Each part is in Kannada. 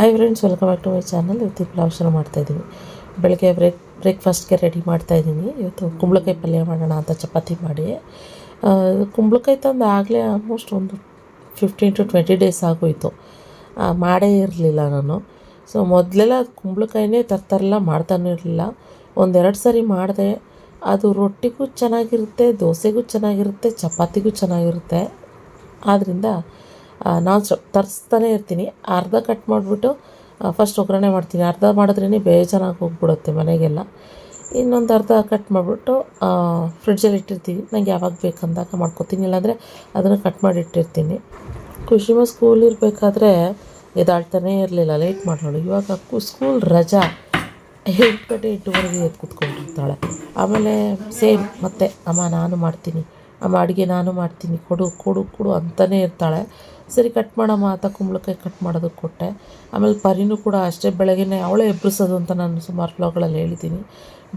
Hi friends, welcome back to my channel. ಇವತ್ತು ಪಲಾವ್ ಶುರು ಮಾಡ್ತಾಯಿದ್ದೀನಿ. ಬೆಳಗ್ಗೆ ಬ್ರೇಕ್ಫಾಸ್ಟ್ಗೆ ರೆಡಿ ಮಾಡ್ತಾಯಿದ್ದೀನಿ. ಇವತ್ತು ಕುಂಬಳಕಾಯಿ ಪಲ್ಯ ಮಾಡೋಣ ಅಂತ ಚಪಾತಿ ಮಾಡಿ. ಕುಂಬಳಕಾಯಿ ತಂದು ಆಗಲೇ ಆಲ್ಮೋಸ್ಟ್ ಒಂದು 15 to 20 ಡೇಸ್ ಆಗೋಯಿತು. ಮಾಡೇ ಇರಲಿಲ್ಲ ನಾನು. ಸೊ ಮೊದಲೆಲ್ಲ ಕುಂಬಳಕಾಯಿನೇ ತರ್ತಾರಲ್ಲ, ಮಾಡ್ತಾನೆ ಇರಲಿಲ್ಲ. ಒಂದೆರಡು ಸರಿ ಮಾಡಿದೆ. ಅದು ರೊಟ್ಟಿಗೂ ಚೆನ್ನಾಗಿರುತ್ತೆ, ದೋಸೆಗೂ ಚೆನ್ನಾಗಿರುತ್ತೆ, ಚಪಾತಿಗೂ ಚೆನ್ನಾಗಿರುತ್ತೆ. ಆದ್ದರಿಂದ ನಾನು ತರಿಸ್ತಾನೆ ಇರ್ತೀನಿ. ಅರ್ಧ ಕಟ್ ಮಾಡಿಬಿಟ್ಟು ಫಸ್ಟ್ ಒಗ್ಗರಣೆ ಮಾಡ್ತೀನಿ. ಅರ್ಧ ಮಾಡಿದ್ರೇ ಬೇಜಾರಾಗಿ ಹೋಗ್ಬಿಡುತ್ತೆ ಮನೆಗೆಲ್ಲ. ಇನ್ನೊಂದು ಅರ್ಧ ಕಟ್ ಮಾಡಿಬಿಟ್ಟು ಫ್ರಿಡ್ಜಲ್ಲಿ ಇಟ್ಟಿರ್ತೀನಿ. ನನಗೆ ಯಾವಾಗ ಬೇಕಂದಾಗ ಮಾಡ್ಕೊತೀನಿ, ಇಲ್ಲಾಂದರೆ ಅದನ್ನು ಕಟ್ ಮಾಡಿ ಇಟ್ಟಿರ್ತೀನಿ. ಖುಷಿಮ ಸ್ಕೂಲ್ ಇರಬೇಕಾದ್ರೆ ಎದ್ದಾಳ್ತಾನೇ ಇರಲಿಲ್ಲ, ಲೇಟ್ ಮಾಡೋಳು. ಇವಾಗ ಸ್ಕೂಲ್ ರಜಾ 8:30 ಎದ್ದು ಕೂತ್ಕೊಂಡಿರ್ತಾಳೆ. ಆಮೇಲೆ ಸೇಮ್ ಮತ್ತೆ ಅಮ್ಮ ನಾನು ಮಾಡ್ತೀನಿ, ಅಮ್ಮ ಅಡುಗೆ ನಾನು ಮಾಡ್ತೀನಿ, ಕೊಡು ಕೊಡು ಕೊಡು ಅಂತಲೇ ಇರ್ತಾಳೆ. ಸರಿ ಕಟ್ ಮಾಡಮ್ಮ ಅಂತ ಕುಂಬಳಕಾಯಿ ಕಟ್ ಮಾಡೋದಕ್ಕೆ ಕೊಟ್ಟೆ. ಆಮೇಲೆ ಪರಿನೂ ಕೂಡ ಅಷ್ಟೇ, ಬೆಳಗ್ಗೆನೇ ಅವಳೇ ಎಬ್ಬಿಸೋದು ಅಂತ ನಾನು ಸುಮಾರು ವ್ಲಾಗ್ಗಳಲ್ಲಿ ಹೇಳಿದ್ದೀನಿ.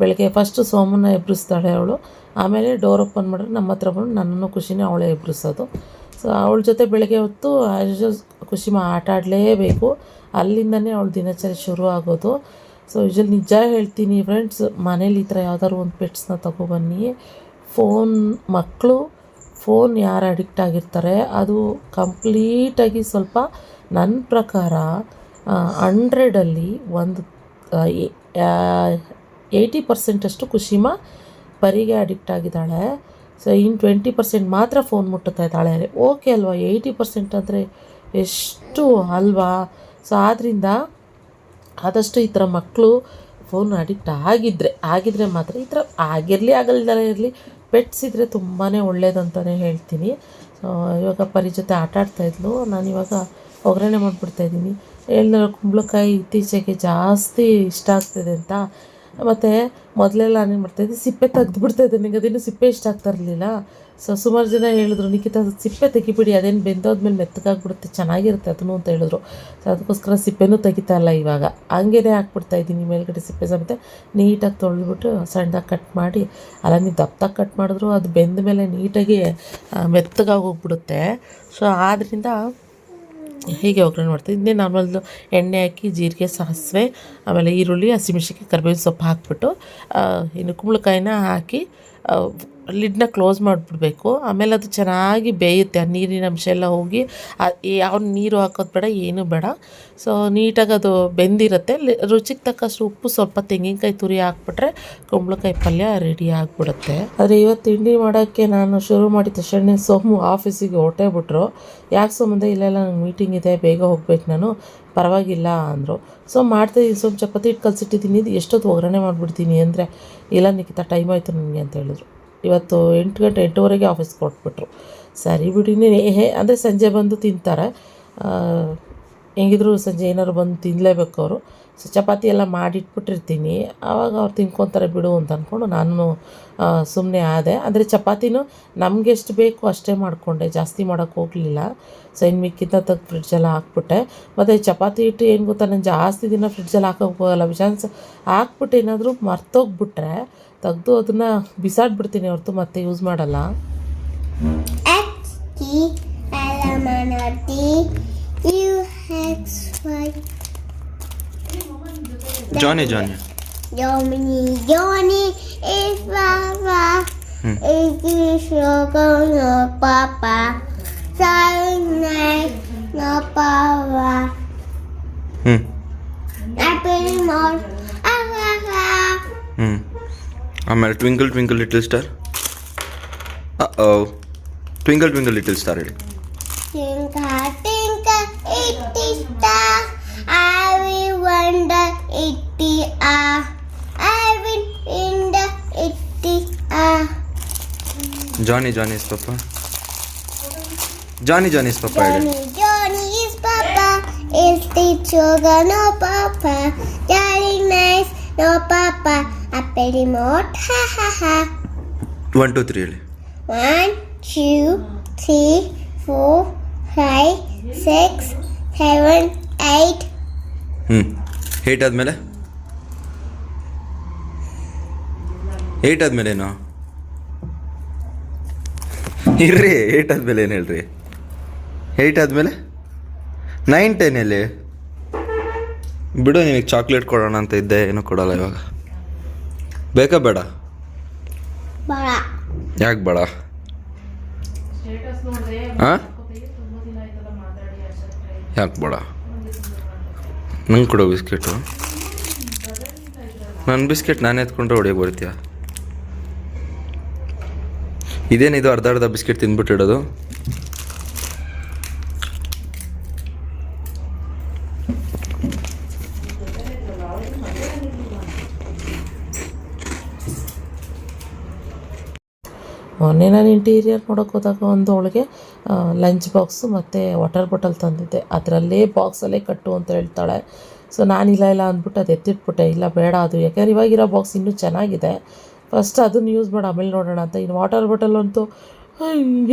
ಬೆಳಗ್ಗೆ ಫಸ್ಟು ಸೋಮನ್ನ ಎಬ್ಬಿಸ್ತಾಳೆ ಅವಳು, ಆಮೇಲೆ ಡೋರ್ ಓಪನ್ ಮಾಡಿದ್ರೆ ನಮ್ಮ ಹತ್ರ ಬಂದು ನನ್ನನ್ನು ಖುಷಿನೇ ಅವಳೇ ಎಬ್ಬಿಸೋದು. ಸೊ ಅವಳ ಜೊತೆ ಬೆಳಗ್ಗೆ ಹೊತ್ತು ಖುಷಿಮ ಆಟ ಆಡಲೇಬೇಕು. ಅಲ್ಲಿಂದನೇ ಅವಳ ದಿನಚರಿ ಶುರು ಆಗೋದು. ಸೊ ಯೂಶಲಿ ನಿಜ ಹೇಳ್ತೀನಿ ಫ್ರೆಂಡ್ಸ್, ಮನೇಲಿ ಈ ಥರ ಯಾವ್ದಾದ್ರು ಒಂದು ಪೆಟ್ಸ್ನ ತೊಗೊಬನ್ನಿ. ಮಕ್ಕಳು ಫೋನ್ ಯಾರು ಅಡಿಕ್ಟ್ ಆಗಿರ್ತಾರೆ ಅದು ಕಂಪ್ಲೀಟಾಗಿ ಸ್ವಲ್ಪ ನನ್ನ ಪ್ರಕಾರ 100ರಲ್ಲಿ ಒಂದು 80% ಅಷ್ಟು ಖುಷಿಮ ಪರಿಗೆ ಅಡಿಕ್ಟ್ ಆಗಿದ್ದಾಳೆ. ಸೊ ಇನ್ನು 20% ಮಾತ್ರ ಫೋನ್ ಮುಟ್ಟುತ್ತಾ ಇದ್ದಾಳೆ. ಓಕೆ ಅಲ್ವಾ, 80% ಅಂದರೆ ಎಷ್ಟು ಅಲ್ವಾ? ಸೊ ಆದ್ದರಿಂದ ಆದಷ್ಟು ಈ ಥರ ಮಕ್ಕಳು ಫೋನ್ ಅಡಿಕ್ಟ್ ಆಗಿದ್ದರೆ ಮಾತ್ರ, ಈ ಥರ ಆಗಿರಲಿ ಆಗಲ್ದಲೇ ಇರಲಿ, ಪೆಟ್ಸ್ ಇದ್ದರೆ ತುಂಬಾ ಒಳ್ಳೇದಂತಲೇ ಹೇಳ್ತೀನಿ. ಇವಾಗ ಪರಿ ಜೊತೆ ಆಟ ಆಡ್ತಾಯಿದ್ಲು. ನಾನಿವಾಗ ಒಗ್ಗರಣೆ ಮಾಡಿಬಿಡ್ತಾಯಿದ್ದೀನಿ. ಹೇಳಿದ್ರೆ ಕುಂಬಳಕಾಯಿ ಇತ್ತೀಚೆಗೆ ಜಾಸ್ತಿ ಇಷ್ಟ ಆಗ್ತಿದೆ ಅಂತ. ಮತ್ತು ಮೊದಲೆಲ್ಲ ನಾನೇನು ಮಾಡ್ತಾಯಿದ್ದೆ, ಸಿಪ್ಪೆ ತೆಗೆದುಬಿಡ್ತಾಯಿದ್ದೆ. ನನಗೆ ಅದೇನು ಸಿಪ್ಪೆ ಇಷ್ಟ ಆಗ್ತಾ ಇರಲಿಲ್ಲ. ಸೊ ಸುಮಾರು ಜನ ಹೇಳಿದ್ರು, ನಿಖಿತ ಸಿಪ್ಪೆ ತೆಗಿಬಿಡಿ, ಅದೇನು ಬೆಂದೋದ್ಮೇಲೆ ಮೆತ್ತಗಾಗ್ಬಿಡುತ್ತೆ, ಚೆನ್ನಾಗಿರುತ್ತೆ ಅದನ್ನು ಅಂತ ಹೇಳಿದ್ರು. ಸೊ ಅದಕ್ಕೋಸ್ಕರ ಸಿಪ್ಪೆನೂ ತೆಗಿತಾ ಇಲ್ಲ ಇವಾಗ, ಹಂಗೇ ಹಾಕ್ಬಿಡ್ತಾಯಿದ್ದೀನಿ ಮೇಲ್ಗಡೆ ಸಿಪ್ಪೆ ಸಮೇತ. ನೀಟಾಗಿ ತೊಳೆದ್ಬಿಟ್ಟು ಸಣ್ಣದಾಗಿ ಕಟ್ ಮಾಡಿ, ಅಲ್ಲ ನೀವು ದಪ್ಪದಾಗಿ ಕಟ್ ಮಾಡಿದ್ರು ಅದು ಬೆಂದ ಮೇಲೆ ನೀಟಾಗಿ ಮೆತ್ತಗಾಗಿ ಹೋಗ್ಬಿಡುತ್ತೆ. ಸೊ ಆದ್ದರಿಂದ ಹೀಗೆ ಒಗ್ಗರಣೆ ಮಾಡ್ತೀನಿ. ಇನ್ನೇ ನಾರ್ಮಲ್ ಎಣ್ಣೆ ಹಾಕಿ ಜೀರಿಗೆ, ಸಾಸಿವೆ, ಆಮೇಲೆ ಈರುಳ್ಳಿ, ಹಸಿಮೆಣಸಿನ್ಕಾಯಿ, ಕರಿಬೇವಿನ ಸೊಪ್ಪು ಹಾಕ್ಬಿಟ್ಟು ಇನ್ನು ಕುಂಬಳಕಾಯಿನ ಹಾಕಿ ಲಿಡ್ನ ಕ್ಲೋಸ್ ಮಾಡಿಬಿಡ್ಬೇಕು. ಆಮೇಲೆ ಅದು ಚೆನ್ನಾಗಿ ಬೇಯುತ್ತೆ. ಆ ನೀರಿನ ಅಂಶ ಎಲ್ಲ ಹೋಗಿ ಯಾವ ನೀರು ಹಾಕೋದು ಬೇಡ, ಏನೂ ಬೇಡ. ಸೊ ನೀಟಾಗಿ ಅದು ಬೆಂದಿರುತ್ತೆ. ರುಚಿಗೆ ತಕ್ಕಷ್ಟು ಉಪ್ಪು, ಸ್ವಲ್ಪ ತೆಂಗಿನಕಾಯಿ ತುರಿ ಹಾಕ್ಬಿಟ್ರೆ ಕುಂಬಳಕಾಯಿ ಪಲ್ಯ ರೆಡಿ ಆಗಿಬಿಡುತ್ತೆ. ಆದರೆ ಇವತ್ತು ತಿಂಡಿ ಮಾಡೋಕ್ಕೆ ನಾನು ಶುರು ಮಾಡಿದ ತಕ್ಷಣ ಸೋಮು ಆಫೀಸಿಗೆ ಹೊರಟೇಬಿಟ್ರು. ಯಾಕೆ ಸೋಮಂದೆ, ಇಲ್ಲೆಲ್ಲ ನಂಗೆ ಮೀಟಿಂಗ್ ಇದೆ, ಬೇಗ ಹೋಗ್ಬೇಕು ನಾನು, ಪರವಾಗಿಲ್ಲ ಅಂದರು. ಸೊ ಮಾಡ್ತಾಯಿದ್ದೀನಿ, ಸ್ವಲ್ಪ ಚಪಾತಿ ಹಿಟ್ಟು ಕಲಸಿಟ್ಟಿದ್ದೀನಿ, ಇದು ಎಷ್ಟೊತ್ತು ಒಗ್ಗರಣೆ ಮಾಡಿಬಿಡ್ತೀನಿ ಅಂದರೆ, ಇಲ್ಲ ನಿಖಿತ ಟೈಮ್ ಆಯಿತು ನನಗೆ ಅಂತ ಹೇಳಿದ್ರು. ಇವತ್ತು 8 ಗಂಟೆ 8:30 ಆಫೀಸ್ಗೆ ಕೊಟ್ಬಿಟ್ರು. ಸರಿ ಬಿಡಿನೇ ಅಂದರೆ ಸಂಜೆ ಬಂದು ತಿಂತಾರೆ. ಹೆಂಗಿದ್ರು ಸಂಜೆ ಏನಾದ್ರು ಬಂದು ತಿನ್ನಲೇಬೇಕು ಅವರು. ಸೊ ಚಪಾತಿ ಎಲ್ಲ ಮಾಡಿಟ್ಬಿಟ್ಟಿರ್ತೀನಿ, ಆವಾಗ ಅವ್ರು ತಿನ್ಕೊತಾರೆ ಬಿಡು ಅಂತ ಅಂದ್ಕೊಂಡು ನಾನು ಸುಮ್ಮನೆ ಆದೆ. ಅಂದರೆ ಚಪಾತಿನೂ ನಮ್ಗೆ ಎಷ್ಟು ಬೇಕು ಅಷ್ಟೇ ಮಾಡಿಕೊಂಡೆ, ಜಾಸ್ತಿ ಮಾಡೋಕ್ಕೆ ಹೋಗಲಿಲ್ಲ. ಸೊ ಇನ್ನು ಮಿಕ್ಕಿಂತ ತೆಗೆದು ಫ್ರಿಡ್ಜೆಲ್ಲ ಹಾಕ್ಬಿಟ್ಟೆ. ಮತ್ತು ಚಪಾತಿ ಹಿಟ್ಟು ಏನು ಗೊತ್ತಾ, ನಾನು ಜಾಸ್ತಿ ದಿನ ಫ್ರಿಡ್ಜಲ್ಲಿ ಹಾಕೋಕ್ಕೆ ಹೋಗಲ್ಲ. ಚಾನ್ಸ್ ಹಾಕ್ಬಿಟ್ಟು ಏನಾದರೂ ಮರ್ತೋಗ್ಬಿಟ್ರೆ ತೆಗೆದು ಅದನ್ನು ಬಿಸಾಡ್ಬಿಡ್ತೀನಿ ಹೊರತು ಮತ್ತೆ ಯೂಸ್ ಮಾಡಲ್ಲ. Johnny is Papa. It is sugar, no Papa. Sunlight, no Papa. Apple more. ಆಮೇಲೆ twinkle twinkle little star. Twinkle twinkle little star ಹೇಳಿ. Twinkle twinkle little star, I will wonder it is I will wonder it is Johnny is Papa. Johnny is Papa ಹೇಳಿ. Johnny is Papa. Is the sugar no Papa. Johnny nice no Papa. Apple remote ha ha ha. 1 2 3 ಹೇಳಿ. 1 2 3 4 5 6 7 8. 8 ಆದಮೇಲೆ 8 ಆದಮೇಲೆ ಏನು ಇರ್ರಿ, 8 ಆದಮೇಲೆ ಏನು ಹೇಳ್ರಿ? 8 ಆದಮೇಲೆ 9 10 ಎಲ್ಲಿ ಬಿಡು, ನಿನಗೆ ಚಾಕ್ಲೇಟ್ ಕೊಡೋಣ ಅಂತ ಇದ್ದೆ, ಏನೂ ಕೊಡಲ್ಲ ಇವಾಗ. ಬೇಕಾ ಬೇಡ? ಬೇಡ. ಯಾಕೆ ಬೇಡ? ಹಾಂ, ಯಾಕೆ ಬೇಡ? ನಂಗೆ ಕೊಡು ಬಿಸ್ಕೆಟು. ನನ್ನ ಬಿಸ್ಕೆಟ್ ನಾನೇ ಎತ್ಕೊಂಡ್ರೆ ಹೊಡಿಯೋಕೆ ಬರ್ತೀಯ? ಇದೇನಿದು ಅರ್ಧ ಬಿಸ್ಕೆಟ್ ತಿಂದ್ಬಿಟ್ಟಿಡೋದು? ಮೊನ್ನೆ ನಾನು ಇಂಟೀರಿಯರ್ ನೋಡೋಕೆ ಹೋದಾಗ ಒಂದು ಅವಳಿಗೆ ಲಂಚ್ ಬಾಕ್ಸು ಮತ್ತು ವಾಟರ್ ಬಾಟಲ್ ತಂದಿದ್ದೆ. ಅದರಲ್ಲೇ ಬಾಕ್ಸಲ್ಲೇ ಕಟ್ಟು ಅಂತ ಹೇಳ್ತಾಳೆ. ಸೊ ನಾನಿಲ್ಲ ಅಂದ್ಬಿಟ್ಟು ಅದು ಎತ್ತಿಟ್ಬಿಟ್ಟೆ. ಇಲ್ಲ ಬೇಡ ಅದು, ಯಾಕೆಂದ್ರೆ ಇವಾಗಿರೋ ಬಾಕ್ಸ್ ಇನ್ನೂ ಚೆನ್ನಾಗಿದೆ, ಫಸ್ಟ್ ಅದನ್ನು ಯೂಸ್ ಮಾಡಿ ಆಮೇಲೆ ನೋಡೋಣ ಅಂತ. ಇನ್ನು ವಾಟರ್ ಬಾಟಲ್ ಅಂತೂ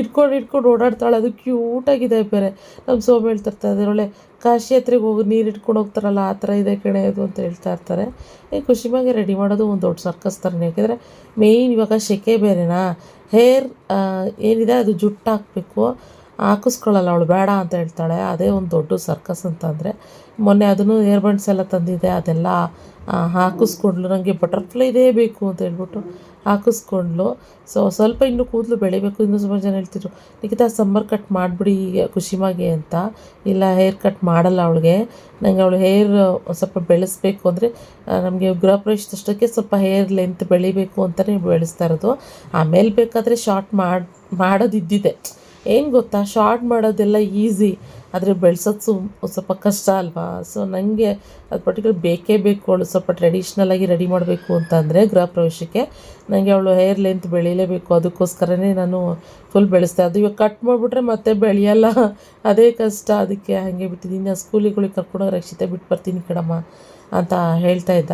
ಇಟ್ಕೊಂಡು ಓಡಾಡ್ತಾಳೆ. ಅದು ಕ್ಯೂಟಾಗಿದೆ ಬೇರೆ. ನಮ್ಮ ಸೋಮ ಹೇಳ್ತಿರ್ತಾರೆ, ಅದರೊಳ್ಳೆ ಕಾಶಿ ಹತ್ರಿಗೆ ಹೋಗಿ ನೀರು ಇಟ್ಕೊಂಡು ಹೋಗ್ತಾರಲ್ಲ ಆ ಥರ ಇದೆ ಕಣೆ ಅದು ಅಂತ ಹೇಳ್ತಾ ಇರ್ತಾರೆ. ಖುಷಿಮಾಗೆ ರೆಡಿ ಮಾಡೋದು ಒಂದು ದೊಡ್ಡ ಸರ್ಕಸ್ ಥರನೇ. ಯಾಕೆಂದರೆ ಮೇಯ್ನ್ ಇವಾಗ ಸೆಕೆ ಬೇರೆನಾ, ಹೇರ್ ಏನಿದೆ ಅದು ಜುಟ್ಟು ಹಾಕಬೇಕು, ಹಾಕಿಸ್ಕೊಳ್ಳಲ್ಲ ಅವಳು, ಬೇಡ ಅಂತ ಹೇಳ್ತಾಳೆ. ಅದೇ ಒಂದು ದೊಡ್ಡ ಸರ್ಕಸ್ ಅಂತಂದರೆ. ಮೊನ್ನೆ ಅದನ್ನು ಹೇರ್ ಬಂಡ್ಸ್ ಎಲ್ಲ ತಂದಿದ್ದೆ, ಅದೆಲ್ಲ ಹಾಕಿಸ್ಕೊಂಡ್ಲು. ನನಗೆ ಬಟರ್ಫ್ಲೈದೇ ಬೇಕು ಅಂತ ಹೇಳ್ಬಿಟ್ಟು ಹಾಕಿಸ್ಕೊಂಡ್ಲು. ಸೊ ಸ್ವಲ್ಪ ಇನ್ನೂ ಕೂದಲು ಬೆಳಿಬೇಕು. ಇನ್ನೂ ಸುಮಾರು ಜನ ಹೇಳ್ತಿದ್ರು, ನಿಖಿತಾ ಸಮ್ಮರ್ ಕಟ್ ಮಾಡಿಬಿಡಿ ಖುಷಿಮಾಗೆ ಅಂತ. ಇಲ್ಲ, ಹೇರ್ ಕಟ್ ಮಾಡಲ್ಲ ಅವಳಿಗೆ. ನನಗೆ ಅವಳು ಹೇರ್ ಸ್ವಲ್ಪ ಬೆಳೆಸ್ಬೇಕು ಅಂದರೆ, ನಮಗೆ ಗೃಹ ಪ್ರವೇಶದಷ್ಟಕ್ಕೆ ಸ್ವಲ್ಪ ಹೇರ್ ಲೆಂತ್ ಬೆಳಿಬೇಕು ಅಂತಲೇ ಬೆಳೆಸ್ತಾ ಇರೋದು. ಆಮೇಲೆ ಬೇಕಾದರೆ ಶಾರ್ಟ್ ಮಾಡೋದಿದ್ದಿದೆ. ಏನು ಗೊತ್ತಾ, ಶಾರ್ಟ್ ಮಾಡೋದೆಲ್ಲ ಈಸಿ, ಆದರೆ ಬೆಳೆಸೋದು ಸ್ವಲ್ಪ ಕಷ್ಟ ಅಲ್ವಾ. ಸೊ ನನಗೆ ಅದು ಪರ್ಟಿಕ್ಯುಲರ್ ಬೇಕೇ ಬೇಕು. ಅವಳು ಸ್ವಲ್ಪ ಟ್ರೆಡಿಷ್ನಲಾಗಿ ರೆಡಿ ಮಾಡಬೇಕು ಅಂತಂದರೆ ಗೃಹ ಪ್ರವೇಶಕ್ಕೆ ನನಗೆ ಅವಳು ಹೇರ್ ಲೆಂತ್ ಬೆಳೀಲೇಬೇಕು. ಅದಕ್ಕೋಸ್ಕರನೇ ನಾನು ಫುಲ್ ಬೆಳೆಸ್ತೆ. ಅದು ಇವಾಗ ಕಟ್ ಮಾಡಿಬಿಟ್ರೆ ಮತ್ತೆ ಬೆಳೆಯಲ್ಲ, ಅದೇ ಕಷ್ಟ. ಅದಕ್ಕೆ ಹಾಗೆ ಬಿಟ್ಟಿದ್ದೀನಿ. ನಾನು ಸ್ಕೂಲಿಗಳಿಗೆ ಕರ್ಕೊಂಡೋಗಿ ರಕ್ಷಿತ ಬಿಟ್ಟು ಬರ್ತೀನಿ ಕಣಮ್ಮ ಅಂತ ಹೇಳ್ತಾ ಇದ್ದ.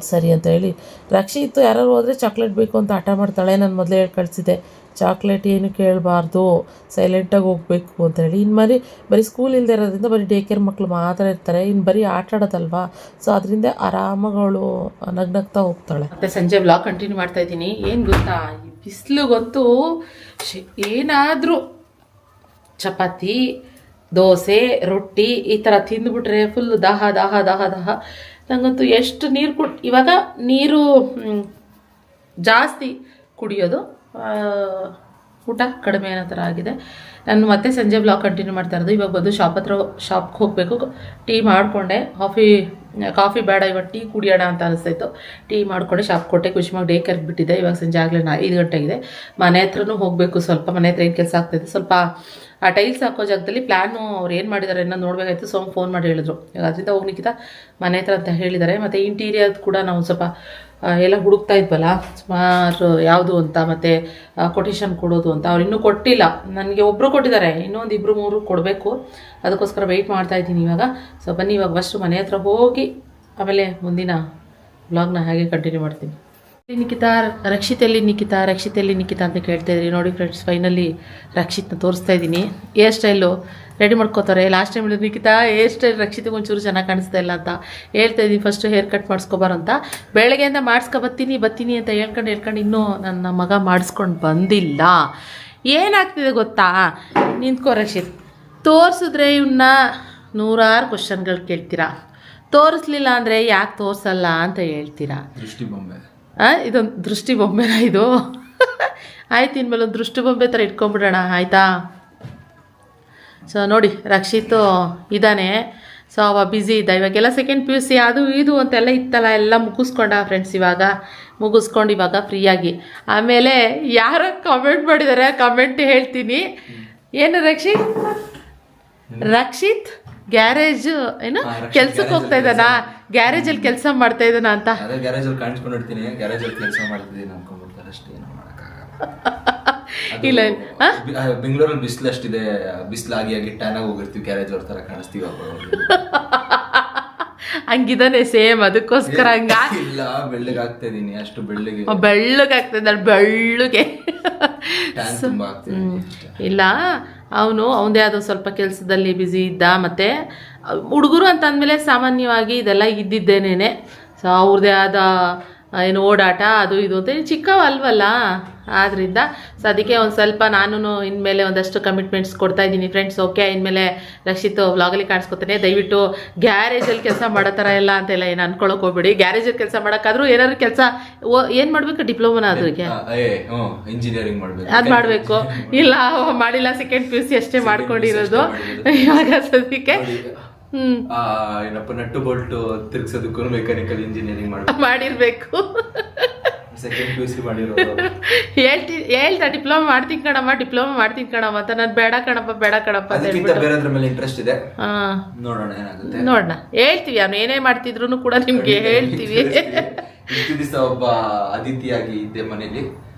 ಸರಿ ಅಂತ ಹೇಳಿ ರಕ್ಷಿತ್ ಯಾರು ಹೋದರೆ ಚಾಕ್ಲೇಟ್ ಬೇಕು ಅಂತ ಹಠ ಮಾಡ್ತಾಳೆ. ನಾನು ಮೊದಲೇ ಹೇಳಿ ಕಳಿಸಿದ್ದೆ, ಚಾಕ್ಲೇಟ್ ಏನು ಕೇಳಬಾರ್ದು, ಸೈಲೆಂಟಾಗಿ ಹೋಗಬೇಕು ಅಂತ ಹೇಳಿ. ಇನ್ನು ಬರೀ ಸ್ಕೂಲ್ ಇಲ್ಲದೆ ಇರೋದ್ರಿಂದ ಬರೀ ಡೇ ಕೇರ್ ಮಕ್ಕಳು ಮಾತ್ರ ಇರ್ತಾರೆ, ಇನ್ನು ಬರೀ ಆಟ ಆಡೋದಲ್ವಾ. ಸೊ ಅದರಿಂದ ಆರಾಮಾಗಿ ಅವಳು ನಗ್ನಗ್ತಾ ಹೋಗ್ತಾಳೆ. ಮತ್ತು ಸಂಜೆ ವ್ಲಾಗ್ ಕಂಟಿನ್ಯೂ ಮಾಡ್ತಾ ಇದ್ದೀನಿ. ಏನು ಗೊತ್ತಾ, ಈ ಬಿಸಿಲುಗಂತೂ ಏನಾದರೂ ಚಪಾತಿ, ದೋಸೆ, ರೊಟ್ಟಿ ಈ ಥರ ತಿಂದುಬಿಟ್ರೆ ಫುಲ್ ದಾಹ ದಾಹ ದಾಹ ದಾಹ. ನನಗಂತೂ ಎಷ್ಟು ನೀರು ಇವಾಗ ನೀರು ಜಾಸ್ತಿ ಕುಡಿಯೋದು, ಊಟ ಕಡಿಮೆ ಅನ್ನೋ ಥರ ಆಗಿದೆ. ನಾನು ಮತ್ತೆ ಸಂಜೆ ಬ್ಲಾಗ್ ಕಂಟಿನ್ಯೂ ಮಾಡ್ತಾ ಇರೋದು. ಇವಾಗ ಬಂದು ಶಾಪ್ಗೆ ಹೋಗಬೇಕು. ಟೀ ಮಾಡಿಕೊಂಡೆ, ಕಾಫಿ ಬೇಡ, ಇವಾಗ ಟೀ ಕುಡಿಯೋಣ ಅಂತ ಅನಿಸ್ತಾಯಿತ್ತು. ಟೀ ಮಾಡಿಕೊಂಡೆ, ಶಾಪ್ ಕೊಟ್ಟೆ. ಖುಷಿಮಾಗಿ ಡೇ ಕೇರ್ಗೆ ಬಿಟ್ಟಿದ್ದೆ. ಇವಾಗ ಸಂಜೆ ಆಗಲೇ 5 ಗಂಟೆಗಿದೆ. ಮನೆ ಹತ್ರನೂ ಹೋಗಬೇಕು. ಸ್ವಲ್ಪ ಮನೆ ಹತ್ರ ಏನು ಕೆಲಸ ಆಗ್ತಾಯಿದೆ, ಸ್ವಲ್ಪ ಆ ಟೈಲ್ಸ್ ಹಾಕೋ ಜಾಗದಲ್ಲಿ ಪ್ಲ್ಯಾನು ಅವ್ರು ಏನು ಮಾಡಿದ್ದಾರೆ ಅನ್ನೋ ನೋಡಬೇಕಾಯ್ತು. ಸೊ ಫೋನ್ ಮಾಡಿ ಹೇಳಿದ್ರು, ಅದರಿಂದ ಹೋಗ್ಲಿಕ್ಕಿಂತ ಮನೆ ಹತ್ರ ಅಂತ ಹೇಳಿದ್ದಾರೆ. ಮತ್ತು ಇಂಟೀರಿಯರ್ ಕೂಡ ನಾವು ಸ್ವಲ್ಪ ಎಲ್ಲ ಹುಡುಕ್ತಾ ಇದ್ವಲ್ಲ, ಸುಮಾರು ಯಾವುದು ಅಂತ, ಮತ್ತು ಕೊಟೇಶನ್ ಕೊಡೋದು ಅಂತ. ಅವ್ರು ಇನ್ನೂ ಕೊಟ್ಟಿಲ್ಲ, ನನಗೆ ಒಬ್ಬರು ಕೊಟ್ಟಿದ್ದಾರೆ, ಇನ್ನೊಂದು 2-3 ಕೊಡಬೇಕು. ಅದಕ್ಕೋಸ್ಕರ ವೆಯ್ಟ್ ಮಾಡ್ತಾ ಇದ್ದೀನಿ ಇವಾಗ. ಸೊ ಬನ್ನಿ ಇವಾಗ ಫಸ್ಟು ಮನೆ ಹತ್ರ ಹೋಗಿ ಆಮೇಲೆ ಮುಂದಿನ ವ್ಲಾಗ್ನ ಹಾಗೆ ಕಂಟಿನ್ಯೂ ಮಾಡ್ತೀನಿ. ನಿಖಿತಾ, ರಕ್ಷಿತಲ್ಲಿ ನಿಖಿತಾ ಅಂತ ಕೇಳ್ತಾ ಇದ್ರಿ. ನೋಡಿ ಫ್ರೆಂಡ್ಸ್, ಫೈನಲಿ ರಕ್ಷಿತ್ನ ತೋರಿಸ್ತಾ ಇದ್ದೀನಿ. ಹೇರ್ ಸ್ಟೈಲು ರೆಡಿ ಮಾಡ್ಕೋತಾರೆ. ಲಾಸ್ಟ್ ಟೈಮ್ ಹೇಳಿದ್ರು, ನಿಖಿತಾ ಹೇರ್ ಸ್ಟೈಲ್ ರಕ್ಷಿತಿಗೆ ಒಂಚೂರು ಚೆನ್ನಾಗಿ ಕಾಣಿಸ್ತಾ ಇಲ್ಲ ಅಂತ ಹೇಳ್ತಾ ಇದ್ದೀನಿ. ಫಸ್ಟು ಹೇರ್ ಕಟ್ ಮಾಡಿಸ್ಕೊಬಾರ ಅಂತ ಬೆಳಗ್ಗೆಯಿಂದ ಬರ್ತೀನಿ ಅಂತ ಹೇಳ್ಕೊಂಡು ಇನ್ನೂ ನನ್ನ ಮಗ ಮಾಡಿಸ್ಕೊಂಡು ಬಂದಿಲ್ಲ. ಏನಾಗ್ತಿದೆ ಗೊತ್ತಾ, ನಿಂತ್ಕೋ ರಕ್ಷಿತ್, ತೋರಿಸಿದ್ರೆ ಇವನ್ನ 100 ಕ್ವಶನ್ಗಳು ಕೇಳ್ತೀರಾ, ತೋರಿಸ್ಲಿಲ್ಲ ಅಂದರೆ ಯಾಕೆ ತೋರಿಸಲ್ಲ ಅಂತ ಹೇಳ್ತೀರಾ. ದೃಷ್ಟಿ ಬೊಂಬೆ, ಇದೊಂದು ದೃಷ್ಟಿ ಬೊಂಬೆನ ಇದು. ಆಯ್ತು, ಇನ್ಮೇಲೆ ಒಂದು ದೃಷ್ಟಿ ಬೊಂಬೆ ಥರ ಇಟ್ಕೊಂಡ್ಬಿಡೋಣ, ಆಯಿತಾ. ಸೊ ನೋಡಿ, ರಕ್ಷಿತ್ ಇದ್ದಾನೆ. ಸೊ ಅವ ಬ್ಯುಸಿ ಇದ್ದ. ಇವಾಗೆಲ್ಲ ಸೆಕೆಂಡ್ PUC ಅದು ಇದು ಅಂತೆಲ್ಲ ಇತ್ತಲ್ಲ, ಎಲ್ಲ ಮುಗಿಸ್ಕೊಂಡ ಫ್ರೆಂಡ್ಸ್. ಮುಗಿಸ್ಕೊಂಡು ಇವಾಗ ಫ್ರೀಯಾಗಿ. ಆಮೇಲೆ ಯಾರೋ ಕಮೆಂಟ್ ಮಾಡಿದ್ದಾರೆ, ಕಮೆಂಟ್ ಹೇಳ್ತೀನಿ. ಏನು ರಕ್ಷಿತ್ ಗ್ಯಾರೇಜ್ ಏನು ಕೆಲ್ಸಕ್ಕೆ ಹೋಗ್ತಾ ಇದ್ದಾನಾ, ಗ್ಯಾರೇಜಲ್ಲಿ ಕೆಲಸ ಮಾಡ್ತಾ ಇದ್ದಾನ ಅಂತ. ಗ್ಯಾರೇಜಲ್ಲಿ ಕಾಣಿಸ್ಕೊಂಡಿರ್ತೀನಿ, ಗ್ಯಾರೇಜಲ್ಲಿ ಕೆಲಸ ಮಾಡ್ತಿದ್ದೀನಿ ಅನ್ಕೊಂಡ್ಬಿಡ್ತಾರೆ ಅಷ್ಟೇ, ಏನು ಇಲ್ಲ ಬೆಂಗಳೂರಲ್ಲಿ ಬಿಸಿಲು ಅಷ್ಟಿದೆ, ಬಿಸಿಲಾಗಿ ಟ್ಯಾನ್ ಆಗಿ ಹೋಗಿರ್ತೀವಿ, ಗ್ಯಾರೇಜ್ ಅವ್ರ ಥರ ಕಾಣಿಸ್ತೀವಿ. ಹಂಗಿದಾನೆ ಸೇಮ್, ಅದಕ್ಕೋಸ್ಕರ ಇಲ್ಲ ಬೆಳ್ಳಗಾಗ್ತಾ ಇದೀನಿ, ಅಷ್ಟು ಬೆಳ್ಳಗೆ ಇಲ್ಲ. ಅವನದೇ ಆದ ಸ್ವಲ್ಪ ಕೆಲಸದಲ್ಲಿ ಬ್ಯುಸಿ ಇದ್ದ. ಮತ್ತು ಹುಡುಗರು ಅಂತ ಅಂದಮೇಲೆ ಸಾಮಾನ್ಯವಾಗಿ ಇದೆಲ್ಲ ಇದ್ದಿದ್ದೇನೆ. ಸೊ ಅವ್ರದ್ದೇ ಆದ ಏನು ಓಡಾಟ ಅದು ಇದು ಅಂತ ಚಿಕ್ಕವ ಅಲ್ವಲ್ಲ, ಆದ್ದರಿಂದ ಸೊ ಅದಕ್ಕೆ ಒಂದು ಸ್ವಲ್ಪ ನಾನು ಇನ್ಮೇಲೆ ಒಂದಷ್ಟು ಕಮಿಟ್ಮೆಂಟ್ಸ್ ಕೊಡ್ತಾ ಇದ್ದೀನಿ ಫ್ರೆಂಡ್ಸ್. ಓಕೆ, ಇನ್ಮೇಲೆ ರಕ್ಷಿತ್ ವ್ಲಾಗಲ್ಲಿ ಕಾಣಿಸ್ಕೊತಾನೆ. ದಯವಿಟ್ಟು ಗ್ಯಾರೇಜಲ್ಲಿ ಕೆಲಸ ಮಾಡೋ ಥರ ಎಲ್ಲ ಅಂತೆಲ್ಲ ಏನು ಅನ್ಕೊಳಕ್ಕೆ ಹೋಗ್ಬೇಡಿ. ಗ್ಯಾರೇಜಲ್ಲಿ ಕೆಲಸ ಮಾಡೋಕ್ಕಾದ್ರೂ ಏನಾದ್ರು ಕೆಲಸ ಏನು ಮಾಡಬೇಕು, ಡಿಪ್ಲೊಮಾನ ಅದಕ್ಕೆ ಇಂಜಿನಿಯರಿಂಗ್ ಮಾಡಬೇಕು, ಅದು ಮಾಡಬೇಕು. ಇಲ್ಲ ಮಾಡಿಲ್ಲ, ಸೆಕೆಂಡ್ PUC ಅಷ್ಟೇ ಮಾಡ್ಕೊಂಡಿರೋದು ಇವಾಗ ಸದ್ಯಕ್ಕೆ. ಏನಪ್ಪ ನಟ್ಟು ಬೋಲ್ಟ್ ತಿರ್ಗ್ಸೋದಕ್ಕೂ ಮೆಕ್ಯಾನಿಕಲ್ ಇಂಜಿನಿಯರಿಂಗ್ ಮಾಡಿರ್ಬೇಕು. ಸೆಕೆಂಡ್ PUC ಮಾಡಿರೋದು ಹೇಳ್ತಾ ಡಿಪ್ಲೊಮಾ ಮಾಡ್ತೀನಿ ಕಣಮ್ಮ ಅಂತ. ನಾನು ಬೇಡ ಕಣಪ್ಪ ಅಂತ ಹೇಳ್ಬಿಟ್ಟು ಬೇರೆದ್ರ ಮೇಲೆ ಇಂಟ್ರೆಸ್ಟ್ ಇದೆ, ನೋಡೋಣ ಏನಾಗುತ್ತೆ. ನೋಡೋಣ, ಹೇಳ್ತೀವಿ. ಅವ್ನು ಏನೇ ಮಾಡ್ತಿದ್ರು ಕೂಡ ನಿಮ್ಗೆ ಹೇಳ್ತೀವಿ. ಇಷ್ಟು ದಿವಸ ಒಬ್ಬ ಅತಿಥಿಯಾಗಿ ಇದ್ದೆ ಮನೇಲಿ,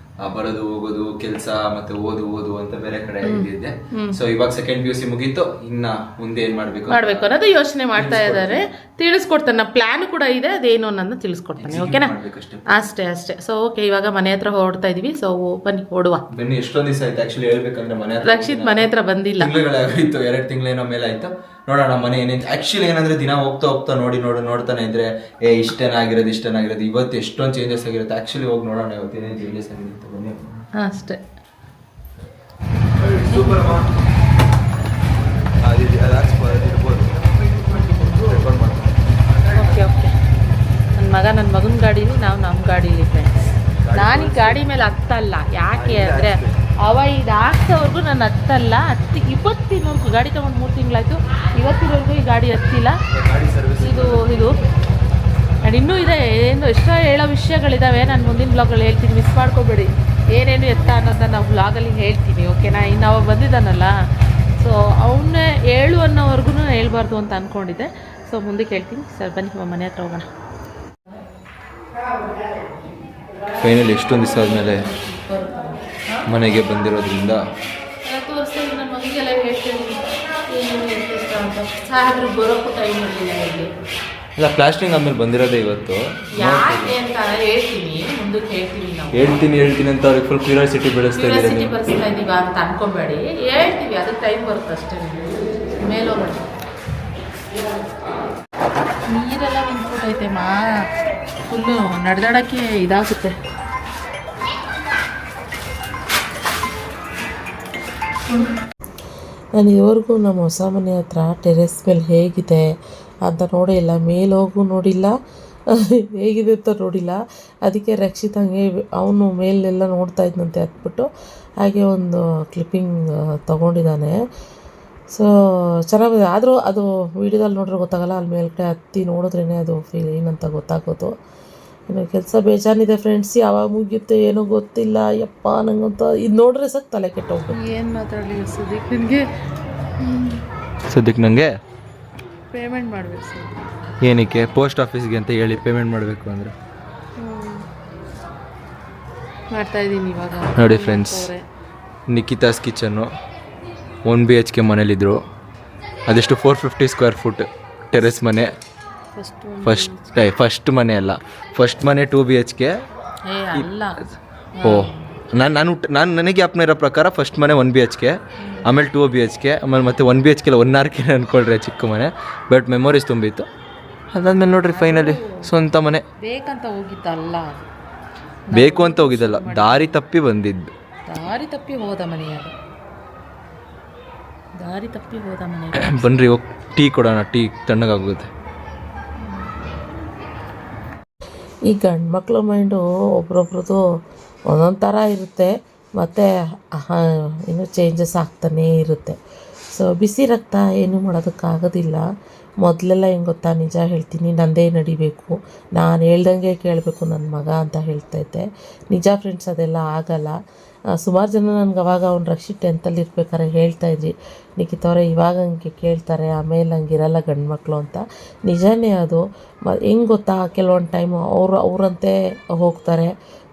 ಬರೋದು ಹೋಗೋದು ಕೆಲಸ ಮತ್ತೆ ಓದು ಅಂತ ಬೇರೆ ಕಡೆ ಇದ್ದಿದ್ದೆ. ಸೊ ಇವಾಗ ಸೆಕೆಂಡ್ PUC ಮುಗೀತು, ಇನ್ನ ಮುಂದೆ ಏನ್ ಮಾಡ್ಬೇಕು ಅನ್ನೋದು ಯೋಚನೆ ಮಾಡ್ತಾ ಇದ್ದಾರೆ. ತಿಳಿಸ್ಕೊಡ್ತಾನೆ, ನಮ್ಮ ಪ್ಲಾನ್ ಕೂಡ ಇದೆ, ಅದೇನು ಅನ್ನೋದನ್ನ ತಿಳಿಸ್ಕೊಡ್ತಾನೆ. ಓಕೆನಾ, ಅಷ್ಟೇ. ಸೊ ಓಕೆ, ಇವಾಗ ಮನೆ ಹತ್ರ ಹೊರಡ್ತಾ ಇದೀವಿ. ಸೊ ಬನ್ನಿ ಹೊಡುವ. ಬನ್ನಿ. ಎಷ್ಟೊಂದ್ ದಿವಸ ಆಯ್ತು ಆಕ್ಚುಲಿ ಹೇಳ್ಬೇಕಂದ್ರೆ ಮನೆ ಹತ್ರ ರಕ್ಷಿತ್ ಮನೆ ಹತ್ರ ಬಂದಿಲ್ಲ, ತಿಂಗಳಾಗೋಯ್ತು, 2 ತಿಂಗಳೇನೋ ಮೇಲೆ ಆಯ್ತು. ನೋಡೋಣ ಮನೆ ಏನೇನು ಆಕ್ಚುಲಿ ಏನಂದ್ರೆ ದಿನ ಹೋಗ್ತಾ ನೋಡ್ತಾನೆ ಇದ್ರೆ ಇಷ್ಟೇನಾಗಿರೋದು ಇವತ್ತು ಎಷ್ಟೊಂದು ಚೇಂಜಸ್ ಆಗಿರುತ್ತೆ. ಆಕ್ಚುಲಿ ಹೋಗಿ ನೋಡೋಣ ಇವತ್ತು ಏನೇನು ಚೇಂಜಸ್ ಆಗಿರುತ್ತೆ. ಬನ್ನಿ ಅಷ್ಟೇ. Super okay. ನನ್ನ ಮಗನ ಗಾಡೀಲಿ, ನಾವು ನಮ್ಮ ಗಾಡೀಲಿ ಫ್ರೆಂಡ್ಸ್. ನಾನು ಈ ಗಾಡಿ ಮೇಲೆ ಹತ್ತಲ್ಲ. ಯಾಕೆ ಅಂದರೆ ಅವ ಇದು ಹಾಕ್ಸೋವರೆಗೂ ನಾನು ಹತ್ತಲ್ಲ. 20 ಗಾಡಿ ತೊಗೊಂಡು 3 ತಿಂಗಳಾಯಿತು, ಇವತ್ತಿನವರೆಗೂ ಈ ಗಾಡಿ ಹತ್ತಿಲ್ಲ. ಇದು ಆ್ಯಂಡ್ ಇನ್ನೂ ಇದೆ, ಏನು ಎಷ್ಟೋ ಹೇಳೋ ವಿಷಯಗಳಿದ್ದಾವೆ. ನಾನು ಮುಂದಿನ ಬ್ಲಾಗಲ್ಲಿ ಹೇಳ್ತೀನಿ, ಮಿಸ್ ಮಾಡ್ಕೋಬೇಡಿ. ಏನೇನು ಎತ್ತ ಅನ್ನೋದನ್ನ ನಾವು ಬ್ಲಾಗಲ್ಲಿ ಹೇಳ್ತೀನಿ. ಓಕೆನಾ. ಇನ್ನು ಅವ ಬಂದಿದ್ದಾನಲ್ಲ, ಸೊ ಅವನ್ನೇ ಹೇಳು ಅನ್ನೋವರೆಗೂ ಹೇಳ್ಬಾರ್ದು ಅಂತ ಅಂದ್ಕೊಂಡಿದ್ದೆ. ಸೊ ಮುಂದಕ್ಕೆ ಹೇಳ್ತೀನಿ. ಸರ್ ಬನ್ನಿ ಮನೆ ಹತ್ರ ಹೋಗೋಣ. ಫೈನಲಿ ಎಷ್ಟೊಂದು ದಿವಸ ಆದಮೇಲೆ ಮನೆಗೆ ಬಂದಿರೋದ್ರಿಂದ ತೋರಿಸ್ತೀನಿ. ನನ್ನ ಮಗನಿಗೆಲ್ಲ ಹೇಳ್ತೀನಿ ಸಾಹೇಬ್ರು ಬರೋಕ್ಕೂ ಟೈಮ್ ಇರಲಿಲ್ಲ ಇಲ್ಲಿ. ಇಲ್ಲ, ಪ್ಲಾಸ್ಟಿಂಗ್ ಆದ್ಮೇಲೆ ಬಂದಿರೋದೇ ಇವತ್ತು. ಯಾಕೆ ಅಂತ ಹೇಳ್ತೀನಿ, ಮುಂದಕ್ಕೆ ಹೇಳ್ತೀವಿ. ನಾವು ಹೇಳ್ತೀನಿ ಅಂತ ಅವ್ರಿಗೆ ಫುಲ್ ಕ್ಯೂರಿಯಾಸಿಟಿ ಬೆಳೆಸ್ತಾ ಇದ್ದೀವಿ ಅಂತ ಅನ್ಕೊಬೇಡಿ. ಹೇಳ್ತೀವಿ, ಅದಕ್ಕೆ ಟೈಮ್ ಬರುತ್ತೆ ಅಷ್ಟೇ. ಮೇಲೆ ಹೋಗೋಣ. ನೀರೆಲ್ಲ ನಿಂತ್ಬಿಟ್ಟೈತೆ ಫುಲ್ಲು ನಡೆದಾಡೋಕ್ಕೆ ಇದಾಗುತ್ತೆ. ನಾನು ಇದುವರೆಗೂ ನಮ್ಮ ಹೊಸ ಮನೆ ಹತ್ರ ಟೆರೆಸ್ ಮೇಲೆ ಹೇಗಿದೆ ಅಂತ ನೋಡೇ ಇಲ್ಲ, ಮೇಲೋಗೂ ನೋಡಿಲ್ಲ, ಹೇಗಿದೆ ಅಂತ ನೋಡಿಲ್ಲ. ಅದಕ್ಕೆ ರಕ್ಷಿತ್ ಹಂಗೆ ಅವನು ಮೇಲೆಲ್ಲ ನೋಡ್ತಾ ಇದ್ದಂತೆ ಹತ್ಬಿಟ್ಟು ಹಾಗೆ ಒಂದು ಕ್ಲಿಪ್ಪಿಂಗ್ ತೊಗೊಂಡಿದ್ದಾನೆ. ಸೊ ಚೆನ್ನಾಗಿದೆ. ಆದರೂ ಅದು ವೀಡಿಯೋದಲ್ಲಿ ನೋಡ್ರೆ ಗೊತ್ತಾಗಲ್ಲ, ಅಲ್ಲಿ ಮೇಲ್ಗಡೆ ಹತ್ತಿ ನೋಡಿದ್ರೇ ಅದು ಫೀಲ್ ಏನಂತ ಗೊತ್ತಾಗೋದು. ಇನ್ನು ಕೆಲಸ ಬೇಜಾನಿದೆ ಫ್ರೆಂಡ್ಸ್, ಯಾವಾಗ ಮುಗಿಯುತ್ತೆ ಏನೋ ಗೊತ್ತಿಲ್ಲ. ಯಪ್ಪ ನಂಗಂತ ಇದು ನೋಡ್ರೆ ಸಾಕು ತಲೆ ಕೆಟ್ಟೋಗ್ಬೇಕು. ಏನು ಮಾತಾಡಲಿ ಸದ್ಯಕ್ಕೆ ನನಗೆ ಪೇಮೆಂಟ್ ಮಾಡಬೇಕು ಸರ್. ಏನಕ್ಕೆ? ಪೋಸ್ಟ್ ಆಫೀಸ್ಗೆ ಅಂತ ಹೇಳಿ ಪೇಮೆಂಟ್ ಮಾಡಬೇಕು ಅಂದರೆ ಮಾಡ್ತಾಯಿದ್ದೀನಿ ಇವಾಗ. ನೋಡಿ ಫ್ರೆಂಡ್ಸ್, ನಿಖಿತಾಸ್ ಕಿಚನ್ನು 1 BHK ಮನೇಲಿದ್ದರು. ಅದೆಷ್ಟು 450 ಸ್ಕ್ವೇರ್ ಫುಟ್ ಟೆರೆಸ್ ಮನೆ. ಫಸ್ಟ್ ಮನೆ ಅಲ್ಲ, ಫಸ್ಟ್ ಮನೆ 2 BHK. ನನಗೆ ಜ್ಞಾಪನ ಇರೋ ಪ್ರಕಾರ ಫಸ್ಟ್ ಮನೆ 1 BHK, ಆಮೇಲೆ 2 BHK, ಆಮೇಲೆ ಮತ್ತೆ 1 BHK ಇಲ್ಲ 1 RK ಅಂದ್ಕೊಳ್ರಿ, ಚಿಕ್ಕ ಮನೆ. ಬಟ್ ಮೆಮೊರೀಸ್ ತುಂಬಿತ್ತು. ಅದಾದ್ಮೇಲೆ ನೋಡ್ರಿ ಫೈನಲಿ ಸ್ವಂತ ಮನೆ. ಬೇಕಂತ ಹೋಗಿದ್ದಲ್ಲ, ಬೇಕು ಅಂತ ಹೋಗಿದ್ದಲ್ಲ, ದಾರಿ ತಪ್ಪಿ ಬಂದಿದ್ದು. ದಾರಿ ತಪ್ಪಿ ಹೋದ ಮನೆ. ಬನ್ರಿ ಹೋಗಿ ಟೀ ಕೊಡೋಣ, ಟೀ ತಣ್ಣಗಾಗುತ್ತೆ. ಈ ಗಂಡು ಮಕ್ಳ ಮೈಂಡು ಒಬ್ರೊಬ್ರದ್ದು ಒಂದೊಂದು ಥರ ಇರುತ್ತೆ, ಮತ್ತು ಇನ್ನೂ ಚೇಂಜಸ್ ಆಗ್ತಾನೇ ಇರುತ್ತೆ. ಸೊ ಬಿಸಿ ರಕ್ತ ಏನೂ ಮಾಡೋದಕ್ಕಾಗೋದಿಲ್ಲ. ಮೊದಲೆಲ್ಲ ಹೆಂಗೆ ಗೊತ್ತಾ, ನಿಜ ಹೇಳ್ತೀನಿ, ನಂದೇ ನಡಿಬೇಕು, ನಾನು ಹೇಳ್ದಂಗೆ ಕೇಳಬೇಕು ನನ್ನ ಮಗ ಅಂತ ಹೇಳ್ತಾಯಿದ್ದೆ. ನಿಜ ಫ್ರೆಂಡ್ಸ್, ಅದೆಲ್ಲ ಆಗಲ್ಲ. ಸುಮಾರು ಜನ ನನಗೆ ಅವಾಗ ಅವ್ನು ರಕ್ಷಿತ್ 10th ಇರ್ಬೇಕಾದ್ರೆ ಹೇಳ್ತಾಯಿದ್ರಿ, ನಿಖಿತವ್ರೆ ಇವಾಗ ಹಂಗೆ ಕೇಳ್ತಾರೆ, ಆಮೇಲೆ ಹಂಗೆ ಇರಲ್ಲ ಗಂಡು ಮಕ್ಕಳು ಅಂತ. ನಿಜನೇ ಅದು. ಹೆಂಗೆ ಗೊತ್ತಾ, ಕೆಲವೊಂದು ಟೈಮು ಅವರಂತೆ ಹೋಗ್ತಾರೆ,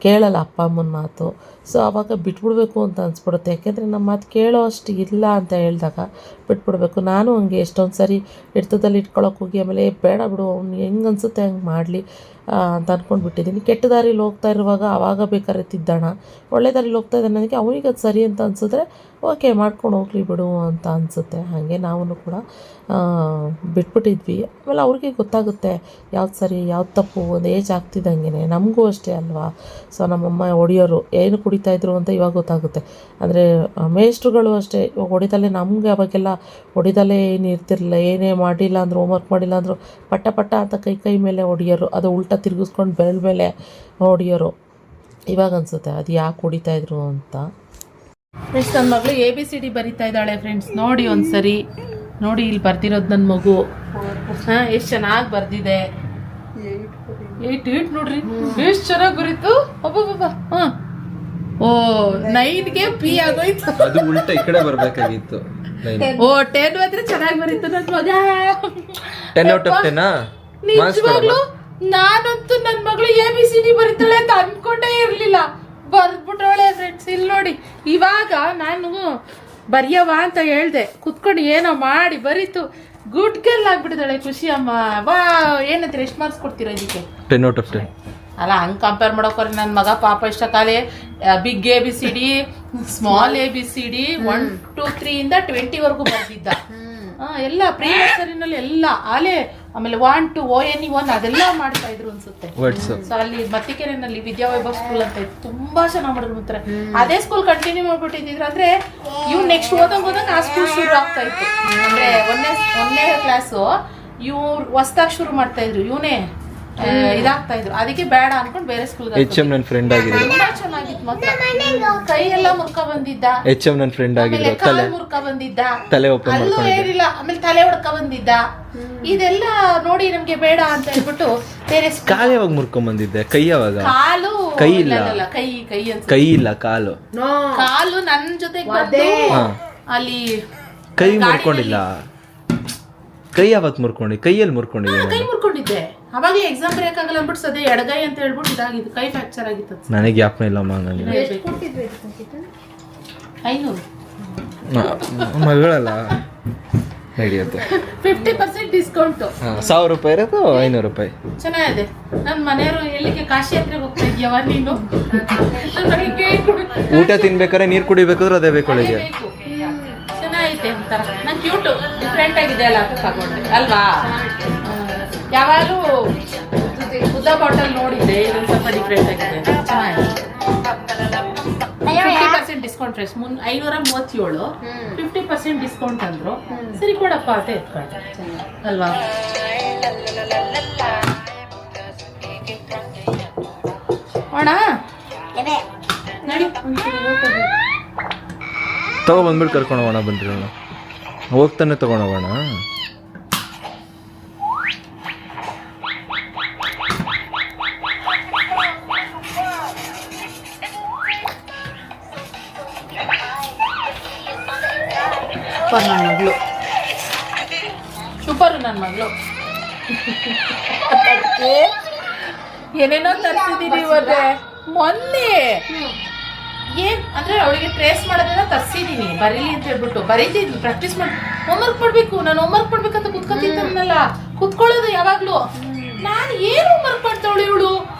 ಕೇಳಲ್ಲ ಅಪ್ಪ ಅಮ್ಮನ ಮಾತು. ಸೊ ಆವಾಗ ಬಿಟ್ಬಿಡ್ಬೇಕು ಅಂತ ಅನಿಸ್ಬಿಡುತ್ತೆ. ಯಾಕೆಂದರೆ ನಮ್ಮ ಮಾತು ಕೇಳೋ ಅಷ್ಟು ಇಲ್ಲ ಅಂತ ಹೇಳಿದಾಗ ಬಿಟ್ಬಿಡ್ಬೇಕು. ನಾನು ಹಂಗೆ ಎಷ್ಟೊಂದು ಸರಿ ಹಿಡ್ತದಲ್ಲಿ ಇಟ್ಕೊಳಕ್ಕೆ ಹೋಗಿ ಆಮೇಲೆ ಬೇಡ ಬಿಡು, ಅವ್ನು ಹೆಂಗೆ ಅನಿಸುತ್ತೆ ಹಂಗೆ ಮಾಡಲಿ ಅಂತ ಅಂದ್ಕೊಂಡು ಬಿಟ್ಟಿದ್ದೀನಿ. ಕೆಟ್ಟ ದಾರಿಲಿ ಹೋಗ್ತಾ ಇರುವಾಗ ಆವಾಗ ಬೇಕಾದ್ರೆ ತಿದ್ದೋಣ, ಒಳ್ಳೆ ದಾರಿಲಿ ಹೋಗ್ತಾ ಇದ್ದಾನೆ ನನಗೆ ಅವನಿಗೆ ಅದು ಸರಿ ಅಂತ ಅನಿಸಿದ್ರೆ ಓಕೆ ಮಾಡ್ಕೊಂಡು ಹೋಗ್ಲಿ ಬಿಡು ಅಂತ ಅನಿಸುತ್ತೆ. ಹಾಗೆ ನಾವು ಕೂಡ ಬಿಟ್ಬಿಟ್ಟಿದ್ವಿ. ಆಮೇಲೆ ಅವ್ರಿಗೆ ಗೊತ್ತಾಗುತ್ತೆ ಯಾವ್ದು ಸರಿ ಯಾವ್ದು ತಪ್ಪು, ಒಂದು ಏಜ್ ಆಗ್ತಿದ್ದಂಗೆ ನಮಗೂ ಅಷ್ಟೇ ಅಲ್ವಾ. ಸೊ ನಮ್ಮಮ್ಮ ಹೊಡಿಯೋರು ಏನು ಕುಡಿತಾಯಿದ್ರು ಅಂತ ಇವಾಗ ಗೊತ್ತಾಗುತ್ತೆ. ಅಂದರೆ ಮೇಷ್ಟ್ರುಗಳು ಅಷ್ಟೇ, ಇವಾಗ ಹೊಡಿತಲೇ ನಮಗೆ ಅವಾಗೆಲ್ಲ ಹೊಡಿತಲೇ ಏನು ಇರ್ತಿರಲಿಲ್ಲ. ಏನೇ ಮಾಡಿಲ್ಲ ಅಂದರು, ಹೋಮ್ವರ್ಕ್ ಮಾಡಿಲ್ಲ ಅಂದರು ಪಟ್ಟ ಪಟ್ಟ ಅಂತ ಕೈ ಮೇಲೆ ಹೊಡಿಯೋರು, ಅದು ಉಲ್ಟಾ ತಿರುಗಿಸ್ಕೊಂಡು ಬೆರಳ ಮೇಲೆ ಹೊಡಿಯೋರು. ಇವಾಗ ಅನಿಸುತ್ತೆ ಅದು ಯಾಕೆ ಹೊಡಿತಾಯಿದ್ರು ಅಂತ. ಫ್ರೆಂಡ್ಸ್, ನನ್ನ ಮಗಳು ABCD ಬರಿತಾ ಇದ್ದಾಳೆ ಫ್ರೆಂಡ್ಸ್. ನೋಡಿ ಒಂದ್ಸರಿ ನೋಡಿ, ಇಲ್ಲಿ ಬರ್ದಿರೋದು ನನ್ನ ಮಗು. ಹಾಂ, ಎಷ್ಟು ಚೆನ್ನಾಗಿ ಬರ್ದಿದೆ. 8 ನೋಡ್ರಿ, ಎಷ್ಟು ಚೆನ್ನಾಗಿ ಬರೀತು. ಒಬ್ಬೊಬ್ಬ. ಹಾಂ, ಓ 9ಗೆ P ಆಗೋಯ್ತು. ಅದು ಉಲ್ಟಾ ಈ ಕಡೆ ಬರಬೇಕಾಗಿತ್ತು. ಓ 10 ಮಾತ್ರ ಚೆನ್ನಾಗಿ ಬರೀತು ನನ್ನ ಮಗ. 10 out of 10 ನಿಜವಾಗ್ಲು ನಾನಂತೂ ನನ್ನ ಮಗಳು ABCD ಬರೀತಾಳೆ ಅಂತ ಅನ್ಕೊಂಡೇ ಇರ್ಲಿಲ್ಲ. ಬರ್ದ್ಬಿಟ್ಟವಳೆ ಫ್ರೆಂಡ್ಸ್. ಇಲ್ಲಿ ನೋಡಿ, ಇವಾಗ ನಾನು ಬರೆಯವ ಅಂತ ಹೇಳ್ದೆ, ಕುತ್ಕೊಂಡು ಏನೋ ಮಾಡಿ ಬರೀತು. ಗುಡ್ ಗರ್ಲ್ ಆಗ್ಬಿಟ್ಟಿದ್ದಾಳೆ ಖುಷಿ ಅಮ್ಮ. ವಾ, ಏನಂತೀರ, ಎಷ್ಟು ಮಾರ್ಕ್ಸ್ ಕೊಡ್ತೀರಾ ಇದಕ್ಕೆ? 10 out of 10. ಅಲ್ಲ, ಹಂಗೆ ಕಂಪೇರ್ ಮಾಡೋಕ್ಕೋರಿ ನನ್ನ ಮಗ ಪಾಪ ಇಷ್ಟ ಕಾಲೇ ಬಿಗ್ ABCD, ಸ್ಮಾಲ್ ABCD 1 2 3 ಇಂದ 20ವರೆಗೂ ಬರ್ದಿದ್ದ. ಎಲ್ಲ ಪ್ರೀ ನರ್ಸರಿನಲ್ಲಿ ಎಲ್ಲ ಆಲೆ. ಆಮೇಲೆ 1 2 ONE1 ಅದೆಲ್ಲ ಮಾಡ್ತಾ ಇದ್ರು ಅನ್ಸುತ್ತೆ. ಸೊ ಅಲ್ಲಿ ಮತ್ತಿಕೆರೆನಲ್ಲಿ ವಿದ್ಯಾವೈಭವ್ ಸ್ಕೂಲ್ ಅಂತ ಇತ್ತು, ತುಂಬಾ ಚೆನ್ನಾಗಿ ಮಾಡಿರ್ತಾರೆ. ಅದೇ ಸ್ಕೂಲ್ ಕಂಟಿನ್ಯೂ ಮಾಡ್ಬಿಟ್ಟಿದ್ರು ಅಂದ್ರೆ ಇವ್ ನೆಕ್ಸ್ಟ್ ಓದಂಗ್ ಆ ಸ್ಕೂಲ್ ಶುರು ಆಗ್ತಾ ಇತ್ತು. ಅಂದ್ರೆ ಒಂದನೇ ಕ್ಲಾಸು ಇವ್ರು ಹೊಸ್ದಾಗಿ ಶುರು ಮಾಡ್ತಾ ಇದ್ರು, ಇವನೇ ಇದಾಗ್ತಾ ಇದ್ರು. ಅದಕ್ಕೆ ಬೇಡ ಅನ್ಕೊಂಡು ಬೇರೆ ಸ್ಕೂಲ್. HM ನನ್ನ ಫ್ರೆಂಡ್ ಆಗಿದ್ರು. ತುಂಬಾ ಚೆನ್ನಾಗಿತ್ತು ಮಾತ್ರ. ಕೈ ಎಲ್ಲ ಮುರ್ಕ ಬಂದಿದ್ದ. HM ನನ್ನ ಫ್ರೆಂಡ್ ಆಗಿದ್ರು. ಕಾಲು ಮುರ್ಕ ಬಂದಿದ್ದ, ತಲೆ ಓಪನ್ ಅಲ್ಲೂ ಏನಿಲ್ಲ. ಆಮೇಲೆ ತಲೆ ಹೊಡ್ಕ ಬಂದಿದ್ದ. ಇದೆಲ್ಲ ನೋಡಿ ನಮ್ಗೆ ಬೇಡ ಅಂತ ಹೇಳ್ಬಿಟ್ಟು ಬೇರೆ ಕಾಲು ಯಾವಾಗ ಮುರ್ಕೊಂಡ್ ಬಂದಿದ್ದೆ? ಕೈ ಯಾವಾಗ? ಕಾಲು ಕೈ ಇಲ್ಲ, ಕೈ ಕೈ ಅನ್ಸುತ್ತೆ. ಕೈ ಇಲ್ಲ, ಕಾಲು. ಕಾಲು ನನ್ನ ಜೊತೆ ಬಂದು ಅಲ್ಲಿ ಕೈ ಮುರ್ಕೊಂಡಿಲ್ಲ. ಕೈ ಯಾವತ್ತು ಮುರ್ಕೊಂಡಿ? ಕೈಯಲ್ಲಿ ಮುರ್ಕೊಂಡಿದ್ದೆ. ಕೈ ಮುರ್ಕೊಂಡಿದ್ದೆ. ಅವಾಗಲೇ ಎಕ್ಸಾಮ್ ಬರೆಯಕ್ಕಾಗಲ್ಲ ಅಂದ್ಬಿಟ್ಟು ಸದ್ಯ ಎಡಗೈ ಅಂತ ಹೇಳ್ಬಿಟ್ಟು ಇದಾಗಿತ್ತು, ಕೈ ಫ್ರಾಕ್ಚರ್ ಆಗಿತ್ತು. ನನಗೆ ಜ್ಞಾಪನ ಇಲ್ಲಮ್ಮ. ನನಗೆ 500 ಮಗಳಲ್ಲ ನಡೆಯುತ್ತೆ. 50% ಡಿಸ್ಕೌಂಟ್. 1000 ರೂಪಾಯಿ ಇರೋದು 500 ರೂಪಾಯಿ. ಚೆನ್ನಾಗಿದೆ. ನನ್ನ ಮನೆಯವರು ಎಲ್ಲಿಗೆ ಕಾಶಿ ಯಾತ್ರೆಗೆ ಹೋಗ್ತಾ ಇದೆಯವ ನೀನು? ಊಟ ತಿನ್ಬೇಕಾದ್ರೆ ನೀರು ಕುಡಿಬೇಕಾದ್ರೆ ಅದೇ ಬೇಕು ಒಳಗೆ. ಚೆನ್ನಾಗೈತೆ ಒಂಥರ. ನಂಗೆ ಕ್ಯೂಟು ಡಿಫ್ರೆಂಟ್ ಆಗಿದೆ ಅಲ್ಲ ಅಂತ ತಗೊಂಡೆ ಅಲ್ವಾ. ಯಾವಾಗಲೂ ಉದ್ದ ಬಾಟಲ್ ನೋಡಿದ್ದೆ, ಇದೊಂದು ಸ್ವಲ್ಪ ಡಿಫ್ರೆಂಟ್ ಆಗಿದೆ, ಚೆನ್ನಾಗಿದೆ. 50% ಡಿಸ್ಕೌಂಟ್ ಫ್ರೆಂಡ್ಸ್. 537 50% ಡಿಸ್ಕೌಂಟ್ ಅಂದ್ರು. ಸರಿ ಕೊಡಪ್ಪ ಅಂತ ಎತ್ಕೊಂಡೆ ಅಲ್ವಾ. ಅಣ್ಣ ನಡಿ ತಗೊಬಂದ್ಬಿಟ್ಟು ಕರ್ಕೊಂಡು ಹೋಗೋಣ. ಬನ್ರಿ ಅಣ್ಣ, ಹೋಗ್ತಾನೆ ತಗೊಂಡು ಹೋಗೋಣ. ನನ್ನ ಮಗಳು ಸೂಪರ್. ನನ್ನ ಮಗಳು ಏನೇನೋ ತರಿಸಿದೀನಿ ಇವತ್ತೆ. ಮೊನ್ನೆ ಏನ್ ಅಂದ್ರೆ ಅವಳಿಗೆ ಟ್ರೇಸ್ ಮಾಡೋದನ್ನ ತರಿಸಿದೀನಿ, ಬರೀಲಿ ಅಂತ ಹೇಳ್ಬಿಟ್ಟು ಬರೀತಿದ್ವಿ, ಪ್ರಾಕ್ಟೀಸ್ ಮಾಡಿ. ಹೋಮ್ವರ್ಕ್ ಮಾಡ್ಬೇಕು, ನಾನು ಹೋಮ್ವರ್ಕ್ ಮಾಡ್ಬೇಕಂತ ಕುತ್ಕೊತಿದ್ದಲ್ಲ, ಕುತ್ಕೊಳ್ಳೋದು ಯಾವಾಗ್ಲೂ. ನಾನು ಏನು ಹೋಮ್ವರ್ಕ್ ಮಾಡ್ತಾವಳು ಇವಳು.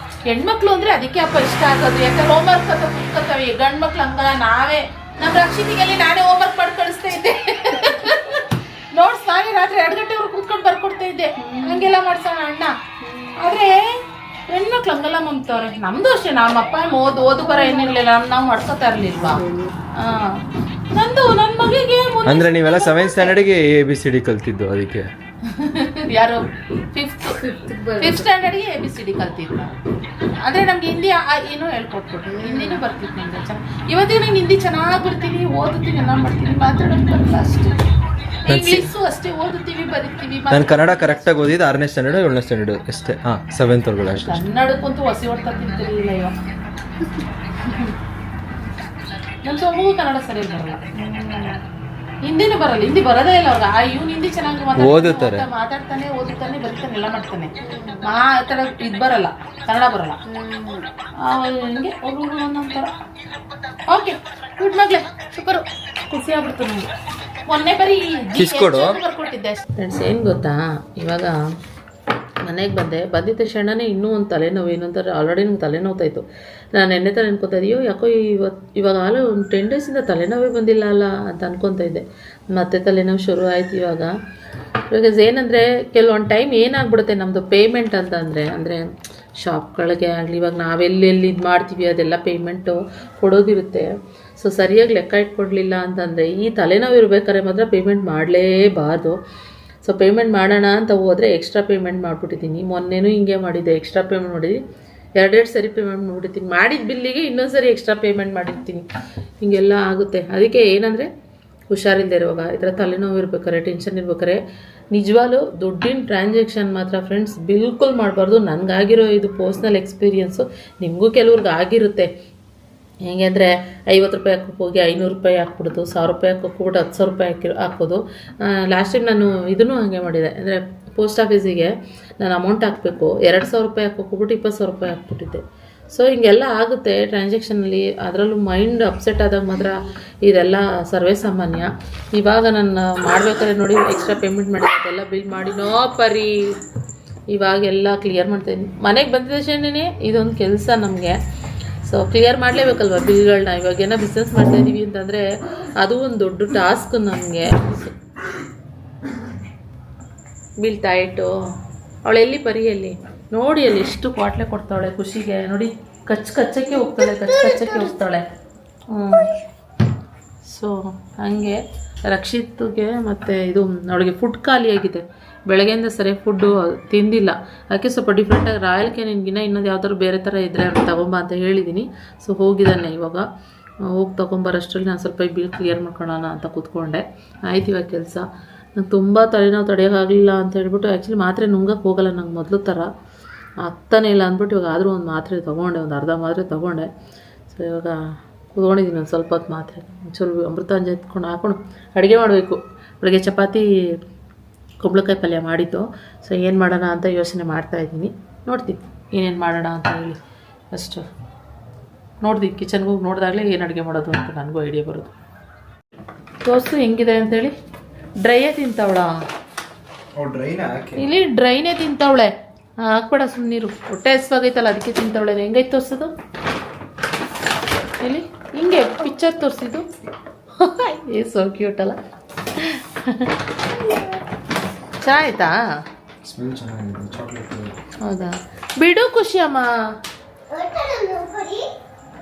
ಹೆಣ್ಮಕ್ಳು ಅಂದ್ರೆ ಅದಕ್ಕೆ ಅಪ್ಪ ಇಷ್ಟ ಆಗೋದು, ಯಾಕಂದ್ರೆ ಹೋಮ್ವರ್ಕ್ ಅಂತ ಕುತ್ಕೊತಾವೆ. ಗಂಡ್ ಮಕ್ಳು ಹಂಗಲ್ಲ. ನಾವೇ ನಮ್ಮ ರಕ್ಷಿತಿಗೆಲ್ಲಿ ನಾನೇ ಹೋಮ್ವರ್ಕ್ ಮಾಡಿ ಕಳಿಸ್ತಾ ಇದ್ದೆ. ನೋಟ್ಸ್ ನಾನೇ ರಾತ್ರಿ 2 ಗಂಟೆವರೆಗೂ ಕೂತ್ಕೊಂಡು ಬರ್ಕೊಡ್ತಾ ಇದ್ದೆ. ಹಂಗೆಲ್ಲ ಮಾಡ್ಸೋಣ ಅಣ್ಣ. ಆದ್ರೆ ಹೆಣ್ಮಕ್ಳು ಹಂಗೆಲ್ಲ ಮಮ್ತವ್ರೆ. ನಮ್ದು ಅಷ್ಟೇ, ನಮ್ಮ ಅಪ್ಪ ಓದು ಬರ ಏನಿರ್ಲಿಲ್ಲ, ನಾವು ಮಾಡ್ಕೋತಾ ಇರ್ಲಿಲ್ವಾ. ನಂದು ನನ್ನ ಮಗಳಿಗೆ ಅಂದ್ರೆ ನೀವೆಲ್ಲ 7th ಸ್ಟ್ಯಾಂಡರ್ಡ್ಗೆ ABCD ಕಲ್ತಿದ್ದು ಅದಕ್ಕೆ. ಯಾರು 5th ಸ್ಟ್ಯಾಂಡರ್ಡ್ಗೆ ABCD ಕಲ್ತಿದ್ದು. ಅಂದ್ರೆ ನಮ್ಗೆ ಹಿಂದಿ ಏನೋ ಹೇಳ್ಕೊಟ್ಬಿಟ್ರು. ಹಿಂದಿನೂ ಬರ್ತಿತ್ತು ನಂಗೆ ಚೆನ್ನಾಗಿ. ಇವತ್ತಿಗೆ ನಂಗೆ ಹಿಂದಿ ಚೆನ್ನಾಗಿ ಬರ್ತೀನಿ, ಓದುತ್ತೀನಿ, ಎಲ್ಲ ಮಾಡ್ತೀನಿ, ಮಾತಾಡೋದು ಬರಲ್ಲ ಅಷ್ಟೇ. ಇಂಗ್ಲೀಷು ಅಷ್ಟೇ, ಓದುತ್ತೀವಿ, ಬರೀತೀವಿ. ನಾನು ಕನ್ನಡ ಕರೆಕ್ಟಾಗಿ ಓದಿದ್ದು 6ನೇ ಸ್ಟ್ಯಾಂಡರ್ಡ್ 7ನೇ ಸ್ಟ್ಯಾಂಡರ್ಡ್ ಅಷ್ಟೇ. 7th ಒಳಗಡೆ ಅಷ್ಟೇ. ಕನ್ನಡಕ್ಕಂತೂ ಹಸಿ ಹೊಡ್ತಾ ತಿಂತಿರ್ಲಿಲ್ಲ ಇವಾಗ. ನನ್ನ ಸೊಮಗೂ ಕನ್ನಡ ಸರಿ ಬರಲ್ಲ, ಹಿಂದಿನೂ ಬರಲ್ಲ. ಹಿಂದಿ ಬರೋದೇ ಇಲ್ಲ ಅವ್ರಿಗೆ. ಇವ್ನು ಹಿಂದಿ ಚೆನ್ನಾಗಿ ಓದುತ್ತಾರೆ, ಮಾತಾಡ್ತಾನೆ, ಓದುತ್ತಾನೆ, ಬರೀತಾನೆ, ಎಲ್ಲ ಮಾಡ್ತಾನೆ. ಆ ಥರ ಇದು ಬರಲ್ಲ, ಕನ್ನಡ ಬರಲ್ಲ. ಹಿಂಗೆ ಒಬ್ಬೊಬ್ರು ಒಂದೊಂಥರ. ಓಕೆ, ಗುಡ್ ಮಗ್ಲೆ, ಸೂಪರು. ಖುಷಿ ಆಗ್ಬಿಡ್ತು ನನಗೆ. ಮೊನ್ನೆ ಬರೀ ಬರ್ಕೊಟ್ಟಿದ್ದೆ ಫ್ರೆಂಡ್ಸ್. ಏನು ಗೊತ್ತಾ, ಇವಾಗ ಮನೆಗೆ ಬಂದಿದ್ದ ತಕ್ಷಣವೇ ಇನ್ನೂ ಒಂದು ತಲೆನೋವು, ಏನು ಅಂತಾರೆ ಆಲ್ರೆಡಿ ನಂಗೆ ತಲೆನೋವ್ತಾಯಿತ್ತು. ನಾನು ನೆನ್ನೆ ಥರ ಅನ್ಕೊತಾ ಇದೆಯೋ ಯಾಕೋ ಇವಾಗ ಆಲೂ ಒಂದು 10 ಡೇಸಿಂದ ತಲೆನೋವೇ ಬಂದಿಲ್ಲ ಅಲ್ಲ ಅಂತ ಅನ್ಕೊತಾ ಇದ್ದೆ. ಮತ್ತೆ ತಲೆನೋವು ಶುರು ಆಯ್ತು ಇವಾಗ. ಏನಂದರೆ ಕೆಲವೊಂದು ಟೈಮ್ ಏನಾಗ್ಬಿಡುತ್ತೆ ನಮ್ಮದು ಪೇಮೆಂಟ್ ಅಂದರೆ ಶಾಪ್ಗಳಿಗೆ ಆಗಲಿ, ಇವಾಗ ನಾವೆಲ್ಲೆಲ್ಲಿ ಇದು ಮಾಡ್ತೀವಿ ಅದೆಲ್ಲ ಪೇಮೆಂಟು ಕೊಡೋದಿರುತ್ತೆ. ಸೊ ಸರಿಯಾಗಿ ಲೆಕ್ಕ ಇಟ್ಕೊಡ್ಲಿಲ್ಲ ಅಂತಂದರೆ ಈ ತಲೆನೋವು ಇರ್ಬೇಕಾದ್ರೆ ಮಾತ್ರ ಪೇಮೆಂಟ್ ಮಾಡಲೇಬಾರ್ದು. ಸೊ ಪೇಮೆಂಟ್ ಮಾಡೋಣ ಅಂತ ಹೋದರೆ ಎಕ್ಸ್ಟ್ರಾ ಪೇಮೆಂಟ್ ಮಾಡಿಬಿಟ್ಟಿದ್ದೀನಿ. ಮೊನ್ನೆನೂ ಹಿಂಗೆ ಮಾಡಿದ್ದೆ, ಎಕ್ಸ್ಟ್ರಾ ಪೇಮೆಂಟ್ ಮಾಡಿದ್ವಿ, 2 ಸರಿ ಪೇಮೆಂಟ್ ಮಾಡಿಬಿಡ್ತೀನಿ. ಮಾಡಿದ ಬಿಲ್ಲಿಗೆ ಇನ್ನೊಂದು ಸರಿ ಎಕ್ಸ್ಟ್ರಾ ಪೇಮೆಂಟ್ ಮಾಡಿರ್ತೀನಿ. ಹಿಂಗೆಲ್ಲ ಆಗುತ್ತೆ. ಅದಕ್ಕೆ ಏನಂದರೆ ಹುಷಾರಿಲ್ಲದೆ ಇರುವಾಗ ಈ ಥರ ತಲೆನೋವು ಇರ್ಬೇಕಾರೆ, ಟೆನ್ಷನ್ ಇರ್ಬೇಕಾರೆ ನಿಜವಾಗ್ಲೂ ದುಡ್ಡಿನ ಟ್ರಾನ್ಸಾಕ್ಷನ್ ಮಾತ್ರ ಫ್ರೆಂಡ್ಸ್ ಬಿಲ್ಕುಲ್ ಮಾಡಬಾರ್ದು. ನನಗಾಗಿರೋ ಇದು ಪರ್ಸ್ನಲ್ ಎಕ್ಸ್ಪೀರಿಯನ್ಸು, ನಿಮಗೂ ಕೆಲವ್ರಿಗೆ ಆಗಿರುತ್ತೆ. ಹೇಗೆ ಅಂದರೆ 50 ರೂಪಾಯಿ ಹಾಕೋಕೆ ಹೋಗಿ 500 ರೂಪಾಯಿ ಹಾಕ್ಬಿಡೋದು, 1000 ರೂಪಾಯಿ ಹಾಕೋಕ್ಬಿಟ್ಟು 10,000 ರೂಪಾಯಿ ಹಾಕೋದು. ಲಾಸ್ಟ್ ಟೈಮ್ ನಾನು ಇದನ್ನು ಹಾಗೆ ಮಾಡಿದೆ. ಅಂದರೆ ಪೋಸ್ಟ್ ಆಫೀಸಿಗೆ ನಾನು ಅಮೌಂಟ್ ಹಾಕಬೇಕು, 2,000 ರೂಪಾಯಿ ಹಾಕೋಕ್ಬಿಟ್ಟು 20,000 ರೂಪಾಯಿ ಹಾಕ್ಬಿಟ್ಟಿದ್ದೆ. ಸೊ ಹಿಂಗೆಲ್ಲ ಆಗುತ್ತೆ ಟ್ರಾನ್ಸಾಕ್ಷನಲ್ಲಿ. ಅದರಲ್ಲೂ ಮೈಂಡ್ ಅಪ್ಸೆಟ್ ಆದಾಗ ಮಾತ್ರ ಇದೆಲ್ಲ ಸರ್ವೇ ಸಾಮಾನ್ಯ. ಇವಾಗ ನಾನು ಮಾಡ್ಬೇಕಾದ್ರೆ ನೋಡಿ ಎಕ್ಸ್ಟ್ರಾ ಪೇಮೆಂಟ್ ಮಾಡಿ ಅದೆಲ್ಲ ಬಿಲ್ ಮಾಡಿ ಪರಿ ಇವಾಗೆಲ್ಲ ಕ್ಲಿಯರ್ ಮಾಡ್ತಾಯಿದ್ದೀನಿ. ಮನೆಗೆ ಬಂದಿದ್ದ ತಕ್ಷಣವೇ ಇದೊಂದು ಕೆಲಸ ನಮಗೆ. ಸೊ ಕ್ಲಿಯರ್ ಮಾಡಲೇಬೇಕಲ್ವ ಬಿಲ್ಗಳನ್ನ. ಇವಾಗೇನೋ ಬಿಸ್ನೆಸ್ ಮಾಡ್ತಾಯಿದ್ದೀವಿ ಅಂತಂದರೆ ಅದು ಒಂದು ದೊಡ್ಡ ಟಾಸ್ಕ್ ನಮಗೆ. ಬೀಳ್ತಾಯಿಟ್ಟು ಅವಳೆಲ್ಲಿ ಪರಿಯಲ್ಲಿ ನೋಡಿ, ಅಲ್ಲಿ ಎಷ್ಟು ಕ್ವಾಟ್ಲೆ ಕೊಡ್ತಾಳೆ ಖುಷಿಗೆ ನೋಡಿ. ಕಚ್ಚಕ್ಕೆ ಹೋಗ್ತಾಳೆ. ಸೊ ಹಾಗೆ ರಕ್ಷಿತ್ಗೆ ಮತ್ತು ಇದು ಅವಳಿಗೆ ಫುಡ್ ಖಾಲಿಯಾಗಿದೆ. ಬೆಳಗ್ಗೆಯಿಂದ ಸರಿಯಾಗಿ ಫುಡ್ಡು ತಿಂದಿಲ್ಲ. ಅದಕ್ಕೆ ಸ್ವಲ್ಪ ಡಿಫ್ರೆಂಟಾಗಿ ರಾಯಲ್ಗೆ ನಿನಗಿನ್ನ ಇನ್ನೊಂದು ಯಾವ್ದಾದ್ರು ಬೇರೆ ಥರ ಇದ್ದರೆ ಅವ್ರು ತಗೊಂಬ ಅಂತ ಹೇಳಿದ್ದೀನಿ. ಸೊ ಹೋಗಿದ್ದಾನೆ ಇವಾಗ. ಹೋಗಿ ತೊಗೊಂಬರೋಷ್ಟರಲ್ಲಿ ನಾನು ಸ್ವಲ್ಪ ಬಿಲ್ ಕ್ಲಿಯರ್ ಮಾಡ್ಕೊಳ್ಳೋಣ ಅಂತ ಕೂತ್ಕೊಂಡೆ. ಆಯ್ತು ಇವಾಗ ಕೆಲಸ. ನಂಗೆ ತುಂಬ ತಲೆನೋವು ತಡೆಯೋಕ್ಕಾಗಲಿಲ್ಲ ಅಂತ ಹೇಳ್ಬಿಟ್ಟು ಆ್ಯಕ್ಚುಲಿ ಮಾತ್ರೆ ನುಂಗಕ್ಕೆ ಹೋಗಲ್ಲ ನಂಗೆ ಮೊದಲು ಥರ ಆಗ್ತಾನೆ ಇಲ್ಲ ಅಂದ್ಬಿಟ್ಟು ಇವಾಗ ಆದರೂ ಒಂದು ಮಾತ್ರೆ ತೊಗೊಂಡೆ, ಒಂದು ಅರ್ಧ ಮಾತ್ರೆ ತೊಗೊಂಡೆ. ಸೊ ಇವಾಗ ಕೂತ್ಕೊಂಡಿದ್ದೀನಿ ಒಂದು ಸ್ವಲ್ಪ ಹೊತ್ತು ಮಾತ್ರೆ. ಒಂಚೂರು ಅಮೃತಾಂಜನ್ ಎತ್ಕೊಂಡು ಹಾಕೊಂಡು ಅಡುಗೆ ಮಾಡಬೇಕು. ಬೆಳಗ್ಗೆ ಚಪಾತಿ ಕುಂಬಳಕಾಯಿ ಪಲ್ಯ ಮಾಡಿದ್ದು. ಸೊ ಏನು ಮಾಡೋಣ ಅಂತ ಯೋಚನೆ ಮಾಡ್ತಾಯಿದ್ದೀನಿ. ನೋಡ್ತೀನಿ ಏನೇನು ಮಾಡೋಣ ಅಂತ ಹೇಳಿ. ಫಸ್ಟು ನೋಡ್ತೀನಿ ಕಿಚನ್ಗೆ ಹೋಗಿ ನೋಡಿದಾಗಲೇ ಏನು ಅಡುಗೆ ಮಾಡೋದು ಅಂತ ನನಗೂ ಐಡಿಯಾ ಬರೋದು. ತೋರಿಸು ಹೆಂಗಿದೆ ಅಂತೇಳಿ. ಡ್ರೈಯೇ ತಿಂತಾವಳ ಇಲ್ಲಿ, ಡ್ರೈನೇ ತಿಂತಾವಳೆ. ಹಾಕ್ಬೇಡ ಸುಮ್ಮನೀರು, ಹೊಟ್ಟೆ ಹಸ್ವಾಗೈತಲ್ಲ ಅದಕ್ಕೆ ತಿಂತಾವಳೆ. ಹೆಂಗೈತೆ ತೋರಿಸೋದು ಇಲ್ಲಿ, ಹಿಂಗೆ ಪಿಕ್ಚರ್ ತೋರಿಸಿದ್ದು. ಏ ಸೋ ಕ್ಯೂಟ್ ಅಲ್ಲ. ಚೆನ್ನಾಯ್ತಾ? ಹೌದಾ, ಬಿಡು ಖುಷಿ ಅಮ್ಮ.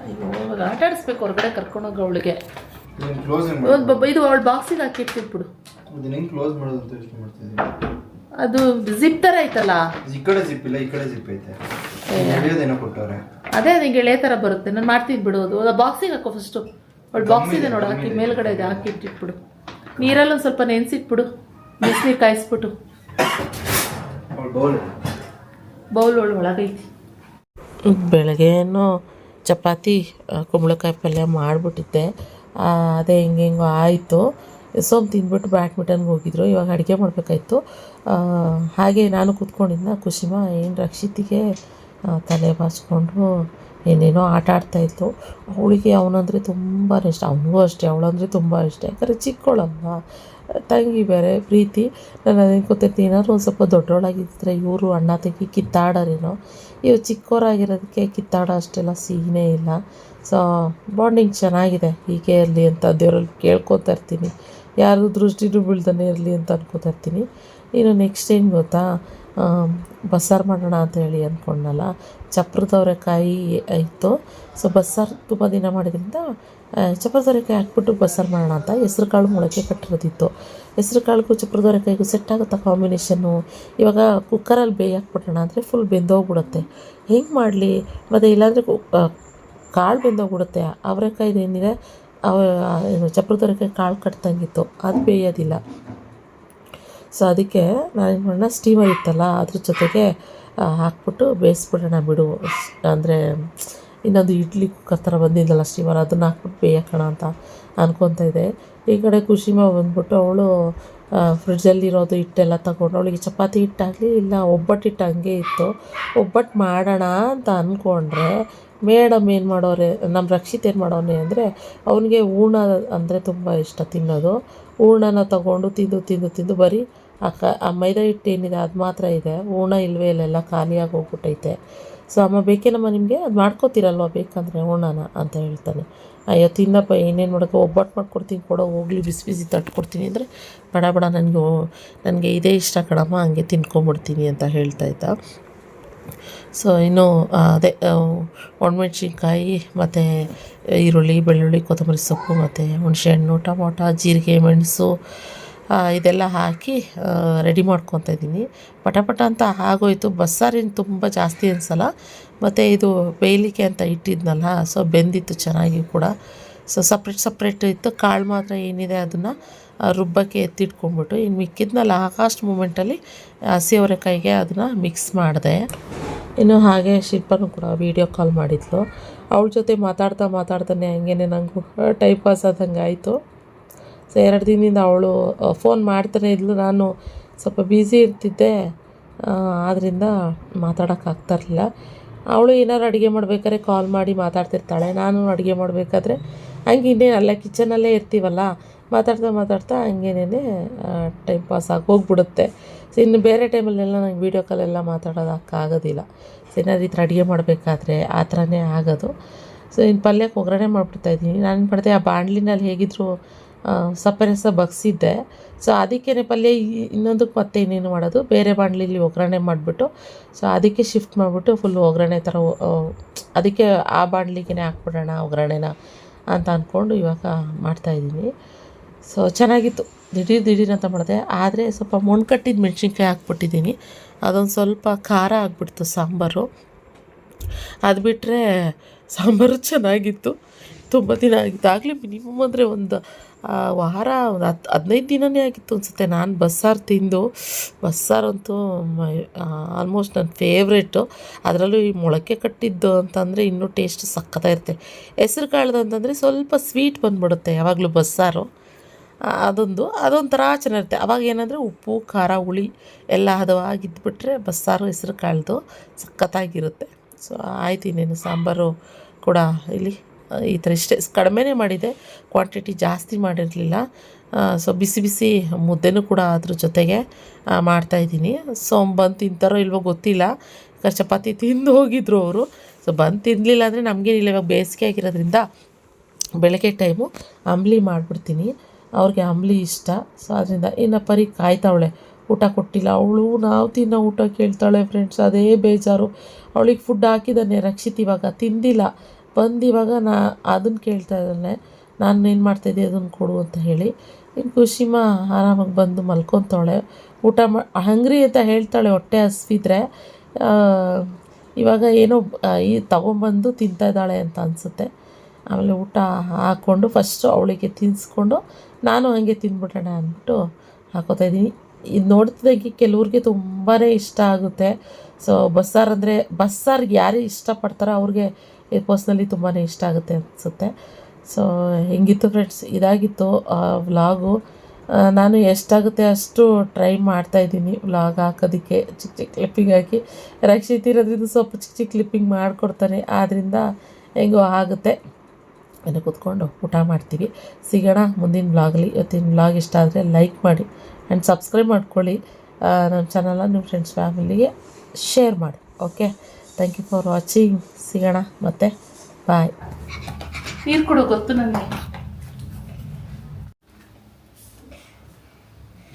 ಅಯ್ಯೋ ಇವಾಗ ಆಟ ಆಡಿಸ್ಬೇಕು, ಹೊರಗಡೆ ಕರ್ಕೊಂಡೋಗ ಅವಳಿಗೆ. ಇದು ಅವಳ ಬಾಕ್ಸಿಗೆ ಹಾಕಿಟ್ಬಿಟ್ಬಿಡು. ಅದು ಜಿಪ್ ಥರ ಐತಲ್ಲ. ಅದೇ ನಿಂಗೆ ಎಳೆ ಥರ ಬರುತ್ತೆ. ನಾನು ಮಾಡ್ತೀನಿ ಬಿಡೋದು. ಅದು ಬಾಕ್ಸಿಗೆ ಹಾಕೋ ಫಸ್ಟು. ಅವಳು ಬಾಕ್ಸ್ ಇದೆ ನೋಡು, ಹಾಕಿ ಮೇಲ್ಗಡೆ ಇದೆ, ಹಾಕಿ ಇಟ್ಟಿಟ್ಬಿಡು. ನೀರಲ್ಲಿ ಒಂದು ಸ್ವಲ್ಪ ನೆನೆಸಿಟ್ಬಿಡು, ಬಿಸಿನೀರು ಕಾಯಿಸ್ಬಿಟ್ಟು. ಬೌಲ್ ಒಳಗೈತಿ. ಬೆಳಗ್ಗೆನೂ ಚಪಾತಿ ಕುಂಬಳಕಾಯಿ ಪಲ್ಯ ಮಾಡಿಬಿಟ್ಟಿದ್ದೆ. ಅದೇ ಹಿಂಗೆಂಗೋ ಆಯಿತು. ಸೋಮ್ ತಿಂದ್ಬಿಟ್ಟು ಬ್ಯಾಡ್ಮಿಂಟನ್ಗೆ ಹೋಗಿದ್ರು. ಇವಾಗ ಅಡುಗೆ ಮಾಡಬೇಕಾಯ್ತು. ಹಾಗೆ ನಾನು ಕೂತ್ಕೊಂಡಿದ್ದ. ಖುಷಿಮ ಏನು ರಕ್ಷಿತಿಗೆ ತಲೆ ಬಾಚ್ಕೊಂಡು ಏನೇನೋ ಆಟ ಆಡ್ತಾಯಿತ್ತು. ಅವಳಿಗೆ ಅವನಂದರೆ ತುಂಬಾ ಇಷ್ಟ, ಅವನಿಗೂ ಅಷ್ಟೇ. ಅವಳಂದರೆ ತುಂಬ ಇಷ್ಟ. ಯಾಕಂದರೆ ಚಿಕ್ಕವಳಲ್ವ, ತಂಗಿ ಬೇರೆ ಪ್ರೀತಿ. ನಾನು ಅದೇನು ಗೊತ್ತಿರ್ತೀನಿ, ಏನಾದ್ರು ಒಂದು ಸ್ವಲ್ಪ ದೊಡ್ಡವಳಾಗಿದ್ದರೆ ಇವರು ಅಣ್ಣ ತಂಗಿ ಕಿತ್ತಾಡೋರೇನೋ. ಇವು ಚಿಕ್ಕವರಾಗಿರೋದಕ್ಕೆ ಕಿತ್ತಾಡೋ ಅಷ್ಟೆಲ್ಲ ಸೀನೇ ಇಲ್ಲ. ಸೊ ಬಾಂಡಿಂಗ್ ಚೆನ್ನಾಗಿದೆ. ಹೀಗೆ ಇರಲಿ ಅಂತ ದೇವರಲ್ಲಿ ಕೇಳ್ಕೊತಾ ಇರ್ತೀನಿ. ಯಾರು ದೃಷ್ಟಿನೂ ಬೀಳ್ತಾನೆ ಇರಲಿ ಅಂತ ಅನ್ಕೋತಾ ಇರ್ತೀನಿ. ಇನ್ನು ನೆಕ್ಸ್ಟ್ ಏನು ಗೊತ್ತಾ, ಬಸ್ಸಾರು ಮಾಡೋಣ ಅಂತ ಹೇಳಿ ಅಂದ್ಕೊಂಡಲ್ಲ, ಚಪ್ರದವರೆಕಾಯಿ ಇತ್ತು. ಸೊ ಬಸ್ಸಾರು ತುಂಬ ದಿನ ಮಾಡಿದ್ರಿಂದ ಚಪ್ರದವರೆಕಾಯಿ ಹಾಕ್ಬಿಟ್ಟು ಬಸ್ಸಾರು ಮಾಡೋಣ ಅಂತ ಹೆಸ್ರು ಕಾಳು ಮೊಳಕೆ ಕಟ್ಟಿರೋದಿತ್ತು. ಹೆಸ್ರು ಕಾಳಿಗೂ ಚಪ್ರದವರೆಕಾಯಿಗೂ ಸೆಟ್ ಆಗುತ್ತಾ ಕಾಂಬಿನೇಷನ್ನು? ಇವಾಗ ಕುಕ್ಕರಲ್ಲಿ ಬೇಯಾಕ್ಬಿಡೋಣ ಅಂದರೆ ಫುಲ್ ಬೆಂದೋಗ್ಬಿಡುತ್ತೆ. ಹೆಂಗೆ ಮಾಡಲಿ? ಮತ್ತು ಇಲ್ಲಾಂದರೆ ಕಾಳು ಬೆಂದೋಗ್ಬಿಡುತ್ತೆ. ಅವರೆಕಾಯ್ದು ಏನಿದೆ ಏನು ಚಪ್ರದವರೆಕಾಯಿ ಕಾಳು ಕಟ್ದಂಗಿತ್ತು, ಅದು ಬೇಯೋದಿಲ್ಲ. ಸೊ ಅದಕ್ಕೆ ನಾನೇನು ಮಾಡೋಣ, ಸ್ಟೀಮರ್ ಇತ್ತಲ್ಲ ಅದ್ರ ಜೊತೆಗೆ ಹಾಕ್ಬಿಟ್ಟು ಬೇಯಿಸ್ಬಿಡೋಣ ಬಿಡು. ಅಂದರೆ ಇನ್ನೊಂದು ಇಡ್ಲಿ ಕುಕ್ಕರ್ ಥರ ಬಂದಿದ್ದಲ್ಲ ಸ್ಟೀಮರ್, ಅದನ್ನು ಹಾಕ್ಬಿಟ್ಟು ಬೇಯಕೋಣ ಅಂತ ಅನ್ಕೊತಾ ಇದ್ದೆ. ಈ ಕಡೆ ಖುಷಿಮ ಬಂದ್ಬಿಟ್ಟು ಅವಳು ಫ್ರಿಡ್ಜಲ್ಲಿರೋದು ಹಿಟ್ಟೆಲ್ಲ ತಗೊಂಡು, ಅವಳಿಗೆ ಚಪಾತಿ ಹಿಟ್ಟಾಗಲಿ ಇಲ್ಲ ಒಬ್ಬಟ್ಟು ಹಿಟ್ಟು ಹಂಗೆ ಇತ್ತು. ಒಬ್ಬಟ್ಟು ಮಾಡೋಣ ಅಂತ ಅಂದ್ಕೊಂಡ್ರೆ ಮೇಡಮ್ ಏನು ಮಾಡೋರೆ, ನಮ್ಮ ರಕ್ಷಿತ್ ಏನು ಮಾಡೋನೆ ಅಂದರೆ, ಅವನಿಗೆ ಹೂರ್ಣ ಅಂದರೆ ತುಂಬ ಇಷ್ಟ ತಿನ್ನೋದು. ಹೂರ್ಣನ ತಗೊಂಡು ತಿಂದು ಬರೀ ಆ ಮೈದಾ ಹಿಟ್ಟು ಏನಿದೆ ಅದು ಮಾತ್ರ ಇದೆ, ಹೂರ್ಣ ಇಲ್ಲವೇ ಇಲ್ಲೆಲ್ಲ ಖಾಲಿಯಾಗಿ ಹೋಗ್ಬಿಟ್ಟೈತೆ. ಸೊ ಅಮ್ಮ ಬೇಕೇನಮ್ಮ ನಿಮಗೆ, ಅದು ಮಾಡ್ಕೋತೀರಲ್ವ ಬೇಕಂದರೆ ಹೂರ್ಣನ ಅಂತ ಹೇಳ್ತಾನೆ. ಅಯ್ಯೋ ತಿನ್ನಪ್ಪ, ಏನೇನು ಮಾಡೋಕ್ಕೆ, ಒಬ್ಬಟ್ಟು ಮಾಡ್ಕೊಡ್ತೀನಿ ಕೊಡೋ, ಹೋಗ್ಲಿ ಬಿಸಿ ಬಿಸಿ ತಟ್ಕೊಡ್ತೀನಿ ಅಂದರೆ ಬೇಡ ನನಗೆ ಇದೇ ಇಷ್ಟ ಕಣಮ್ಮ, ಹಂಗೆ ತಿನ್ಕೊಂಬಿಡ್ತೀನಿ ಅಂತ ಹೇಳ್ತಾಯಿದ್ದ. ಸೊ ಇನ್ನು ಅದೇ ಒಣಮೆಣ್ಸಿನ್ಕಾಯಿ ಮತ್ತು ಈರುಳ್ಳಿ, ಬೆಳ್ಳುಳ್ಳಿ, ಕೊತ್ತಂಬರಿ ಸೊಪ್ಪು ಮತ್ತು ಹುಣಸೆಹಣ್ಣು, ಟೊಮೊಟೊ, ಜೀರಿಗೆ, ಮೆಣಸು ಇದೆಲ್ಲ ಹಾಕಿ ರೆಡಿ ಮಾಡ್ಕೊತಾ ಇದ್ದೀನಿ. ಪಟ ಅಂತ ಆಗೋಯ್ತು. ಬಸ್ಸಾರೇನು ತುಂಬ ಜಾಸ್ತಿ ಅನಿಸಲ್ಲ, ಮತ್ತು ಇದು ಬೇಯಲಿಕ್ಕೆ ಅಂತ ಇಟ್ಟಿದ್ನಲ್ಲ, ಸೊ ಬೆಂದಿತ್ತು ಚೆನ್ನಾಗಿ ಕೂಡ. ಸೊ ಸಪ್ರೇಟ್ ಇತ್ತು. ಕಾಳು ಮಾತ್ರ ಏನಿದೆ ಅದನ್ನು ರುಬ್ಬಕ್ಕೆ ಎತ್ತಿಟ್ಕೊಂಡ್ಬಿಟ್ಟು ಇನ್ನು ಮಿಕ್ಕಿದ್ನಲ್ಲ ಲಾಸ್ಟ್ ಮೂಮೆಂಟಲ್ಲಿ ಹಸಿ ಅವರೆಕಾಯಿಗೆ ಅದನ್ನು ಮಿಕ್ಸ್ ಮಾಡಿದೆ. ಇನ್ನು ಹಾಗೆ ಶಿಲ್ಪನೂ ಕೂಡ ವೀಡಿಯೋ ಕಾಲ್ ಮಾಡಿದ್ಲು. ಅವಳ ಜೊತೆ ಮಾತಾಡ್ತಾನೆ ಹಂಗೇ ನನಗೂ ಟೈಮ್ ಪಾಸ್ ಆದಂಗೆ ಆಯಿತು. ಸೊ 2 ದಿನದಿಂದ ಅವಳು ಫೋನ್ ಮಾಡ್ತಾನೆ ಇದ್ಲು, ನಾನು ಸ್ವಲ್ಪ ಬ್ಯುಸಿ ಇರ್ತಿದ್ದೆ, ಆದ್ದರಿಂದ ಮಾತಾಡೋಕ್ಕಾಗ್ತಾಯಿರಲಿಲ್ಲ. ಅವಳು ಏನಾದ್ರು ಅಡುಗೆ ಮಾಡ್ಬೇಕಾದ್ರೆ ಕಾಲ್ ಮಾಡಿ ಮಾತಾಡ್ತಿರ್ತಾಳೆ, ನಾನು ಅಡುಗೆ ಮಾಡಬೇಕಾದ್ರೆ ಹಂಗೆ ಇನ್ನೇನು ಅಲ್ಲೇ ಕಿಚನಲ್ಲೇ ಇರ್ತೀವಲ್ಲ, ಮಾತಾಡ್ತಾ ಹಂಗೇನೇ ಟೈಮ್ ಪಾಸ್ ಆಗಿ ಹೋಗ್ಬಿಡುತ್ತೆ. ಸೊ ಇನ್ನು ಬೇರೆ ಟೈಮಲ್ಲೆಲ್ಲ ನಂಗೆ ವೀಡಿಯೋ ಕಾಲೆಲ್ಲ ಮಾತಾಡೋದಕ್ಕಾಗೋದಿಲ್ಲ. ಸೊ ಏನಾದ್ರು ಈ ಥರ ಅಡುಗೆ ಮಾಡಬೇಕಾದ್ರೆ ಆ ಥರನೇ ಆಗೋದು. ಸೊ ಇನ್ನು ಪಲ್ಯಕ್ಕೆ ಒಗ್ಗರಣೆ ಮಾಡಿಬಿಡ್ತಾಯಿದ್ದೀನಿ. ನಾನು ಮಾಡಿದೆ ಆ ಬಾಣಲಿನಲ್ಲಿ ಹೇಗಿದ್ದರೂ ಸಪ್ಪೆ ಬಗ್ಸಿದ್ದೆ. ಸೊ ಅದಕ್ಕೇ ಪಲ್ಯ ಇನ್ನೊಂದಕ್ಕೆ ಮತ್ತೆ ಇನ್ನೇನು ಮಾಡೋದು, ಬೇರೆ ಬಾಣಲಿಲಿ ಒಗ್ಗರಣೆ ಮಾಡಿಬಿಟ್ಟು ಸೊ ಅದಕ್ಕೆ ಶಿಫ್ಟ್ ಮಾಡಿಬಿಟ್ಟು ಫುಲ್ ಒಗ್ಗರಣೆ ಥರ ಅದಕ್ಕೆ ಆ ಬಾಣಲಿಗೆ ಹಾಕ್ಬಿಡೋಣ ಒಗ್ಗರಣೆನ ಅಂತ ಅಂದ್ಕೊಂಡು ಇವಾಗ ಮಾಡ್ತಾಯಿದ್ದೀನಿ. ಸೊ ಚೆನ್ನಾಗಿತ್ತು. ದಿಢೀರ್ ಅಂತ ಮಾಡಿದೆ, ಆದರೆ ಸ್ವಲ್ಪ ಮೊಣ್ಕಟ್ಟಿದ ಮೆಣಸಿನ್ಕಾಯಿ ಹಾಕ್ಬಿಟ್ಟಿದ್ದೀನಿ, ಅದೊಂದು ಸ್ವಲ್ಪ ಖಾರ ಆಗಿಬಿಡ್ತು ಸಾಂಬಾರು. ಅದು ಬಿಟ್ಟರೆ ಸಾಂಬಾರು ಚೆನ್ನಾಗಿತ್ತು. ತುಂಬ ದಿನ ಆಗಿತ್ತು, ಆಗಲೇ ಮಿನಿಮಮ್ ಅಂದರೆ ಒಂದು ವಾರ, ಒಂದು 15 ದಿನವೇ ಆಗಿತ್ತು ಅನಿಸುತ್ತೆ ನಾನು ಬಸ್ಸಾರು ತಿಂದು. ಬಸ್ಸಾರಂತೂ ಆಲ್ಮೋಸ್ಟ್ ನನ್ನ ಫೇವ್ರೇಟು. ಅದರಲ್ಲೂ ಈ ಮೊಳಕೆ ಕಟ್ಟಿದ್ದು ಅಂತಂದರೆ ಇನ್ನೂ ಟೇಸ್ಟ್ ಸಕ್ಕತ್ತಾಗಿರುತ್ತೆ. ಹೆಸ್ರು ಕಾಳ್ದು ಅಂತಂದರೆ ಸ್ವಲ್ಪ ಸ್ವೀಟ್ ಬಂದುಬಿಡುತ್ತೆ ಯಾವಾಗಲೂ ಬಸ್ಸಾರು. ಅದೊಂಥರ ಚೆನ್ನಾಗಿರುತ್ತೆ. ಅವಾಗ ಏನಂದರೆ ಉಪ್ಪು ಖಾರ ಹುಳಿ ಎಲ್ಲ ಹದವಾಗಿದ್ದುಬಿಟ್ರೆ ಬಸ್ಸಾರು ಹೆಸ್ರು ಕಾಳ್ದು ಸಖತ್ತಾಗಿರುತ್ತೆ. ಸೊ ಆಯ್ತು, ಇನ್ನೇನು ಸಾಂಬಾರು ಕೂಡ ಇಲ್ಲಿ ಈ ಥರ ಇಷ್ಟೇ ಕಡಿಮೆನೇ ಮಾಡಿದೆ, ಕ್ವಾಂಟಿಟಿ ಜಾಸ್ತಿ ಮಾಡಿರಲಿಲ್ಲ. ಸೊ ಬಿಸಿ ಮುದ್ದೆನೂ ಕೂಡ ಅದ್ರ ಜೊತೆಗೆ ಮಾಡ್ತಾಯಿದ್ದೀನಿ. ಸೊ ಬಂದು ತಿಂತಾರೋ ಇಲ್ವೋ ಗೊತ್ತಿಲ್ಲ, ಚಪಾತಿ ತಿಂದು ಹೋಗಿದ್ರು ಅವರು. ಸೊ ಬಂದು ತಿನ್ನಲಿಲ್ಲ ಅಂದರೆ ನಮಗೇನಿಲ್ಲ, ಇವಾಗ ಬೇಸಿಗೆ ಆಗಿರೋದ್ರಿಂದ ಬೆಳಗ್ಗೆ ಟೈಮು ಅಂಬ್ಲಿ ಮಾಡಿಬಿಡ್ತೀನಿ, ಅವ್ರಿಗೆ ಅಂಬ್ಲಿ ಇಷ್ಟ. ಸೊ ಅದರಿಂದ ಇನ್ನು ಪರಿ ಕಾಯ್ತಾವಳೆ, ಊಟ ಕೊಟ್ಟಿಲ್ಲ ಅವಳು, ನಾವು ತಿನ್ನೋ ಊಟ ಕೇಳ್ತಾಳೆ ಫ್ರೆಂಡ್ಸ್, ಅದೇ ಬೇಜಾರು. ಅವಳಿಗೆ ಫುಡ್ ಹಾಕಿದ್ದಾನೆ ರಕ್ಷಿತ್, ಇವಾಗ ತಿಂದಿಲ್ಲ, ಬಂದು ಇವಾಗ ಅದನ್ನು ಕೇಳ್ತಾ ಇದ್ದಾನೆ, ನಾನು ಏನು ಮಾಡ್ತಾಯಿದ್ದೆ ಅದನ್ನು ಕೊಡು ಅಂತ ಹೇಳಿ. ಇನ್ನು ಖುಷಿಮ ಆರಾಮಾಗಿ ಬಂದು ಮಲ್ಕೊತಾಳೆ, ಊಟ ಹಂಗ್ರಿ ಅಂತ ಹೇಳ್ತಾಳೆ ಹೊಟ್ಟೆ ಹಸ್ವಿದ್ರೆ. ಇವಾಗ ಏನೋ ಈ ತೊಗೊಂಬಂದು ತಿಂತಾಯಿದ್ದಾಳೆ ಅಂತ ಅನಿಸುತ್ತೆ. ಆಮೇಲೆ ಊಟ ಹಾಕ್ಕೊಂಡು ಫಸ್ಟು ಅವಳಿಗೆ ತಿನ್ನಿಸ್ಕೊಂಡು ನಾನು ಹಾಗೆ ತಿಂದ್ಬಿಡೋಣ ಅಂದ್ಬಿಟ್ಟು ಹಾಕೋತಾಯಿದ್ದೀನಿ. ಇದು ನೋಡ್ತಿದ್ದಾಗೆ ಕೆಲವ್ರಿಗೆ ತುಂಬಾ ಇಷ್ಟ ಆಗುತ್ತೆ. ಸೊ ಬಸ್ಸಾರಿಗೆ ಯಾರು ಇಷ್ಟಪಡ್ತಾರೋ ಅವ್ರಿಗೆ ಪರ್ಸ್ನಲಿ ತುಂಬಾ ಇಷ್ಟ ಆಗುತ್ತೆ ಅನಿಸುತ್ತೆ. ಸೊ ಹೆಂಗಿತ್ತು ಫ್ರೆಂಡ್ಸ್, ಇದಾಗಿತ್ತು ವ್ಲಾಗು. ನಾನು ಎಷ್ಟಾಗುತ್ತೆ ಅಷ್ಟು ಟ್ರೈ ಮಾಡ್ತಾಯಿದ್ದೀನಿ ವ್ಲಾಗ್ ಹಾಕೋದಕ್ಕೆ, ಚಿಕ್ಕ ಕ್ಲಿಪ್ಪಿಂಗ್ ಹಾಕಿ. ರಕ್ಷಿತ್ ಇರೋದ್ರಿಂದ ಸ್ವಲ್ಪ ಚಿಕ್ಕ ಕ್ಲಿಪ್ಪಿಂಗ್ ಮಾಡಿಕೊಡ್ತಾನೆ, ಆದ್ದರಿಂದ ಹೆಂಗೋ ಆಗುತ್ತೆ. ಇನ್ನು ಕೂತ್ಕೊಂಡು ಊಟ ಮಾಡ್ತೀವಿ. ಸಿಗೋಣ ಮುಂದಿನ ವ್ಲಾಗಲ್ಲಿ. ಇವತ್ತಿನ ವ್ಲಾಗ್ ಇಷ್ಟ ಆದರೆ ಲೈಕ್ ಮಾಡಿ ಆ್ಯಂಡ್ ಸಬ್ಸ್ಕ್ರೈಬ್ ಮಾಡ್ಕೊಳ್ಳಿ. ನಮ್ಮ ಚಾನಲ್ನ ನಿಮ್ಮ ಫ್ರೆಂಡ್ಸ್ ಫ್ಯಾಮಿಲಿಗೆ ಶೇರ್ ಮಾಡಿ. Okay, thank you for watching. ಸಿಗೋಣ ಮತ್ತೆ, ಬಾಯ್. ನೀರು ಕೊಡು, ಗೊತ್ತು ನನಗೆ.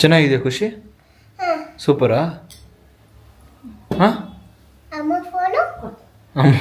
ಚೆನ್ನಾಗಿದೆ ಖುಷಿ, ಸೂಪರಾ? ಹಾಂ, ಅಮ್ಮ ಫೋನು ಅಮ್ಮ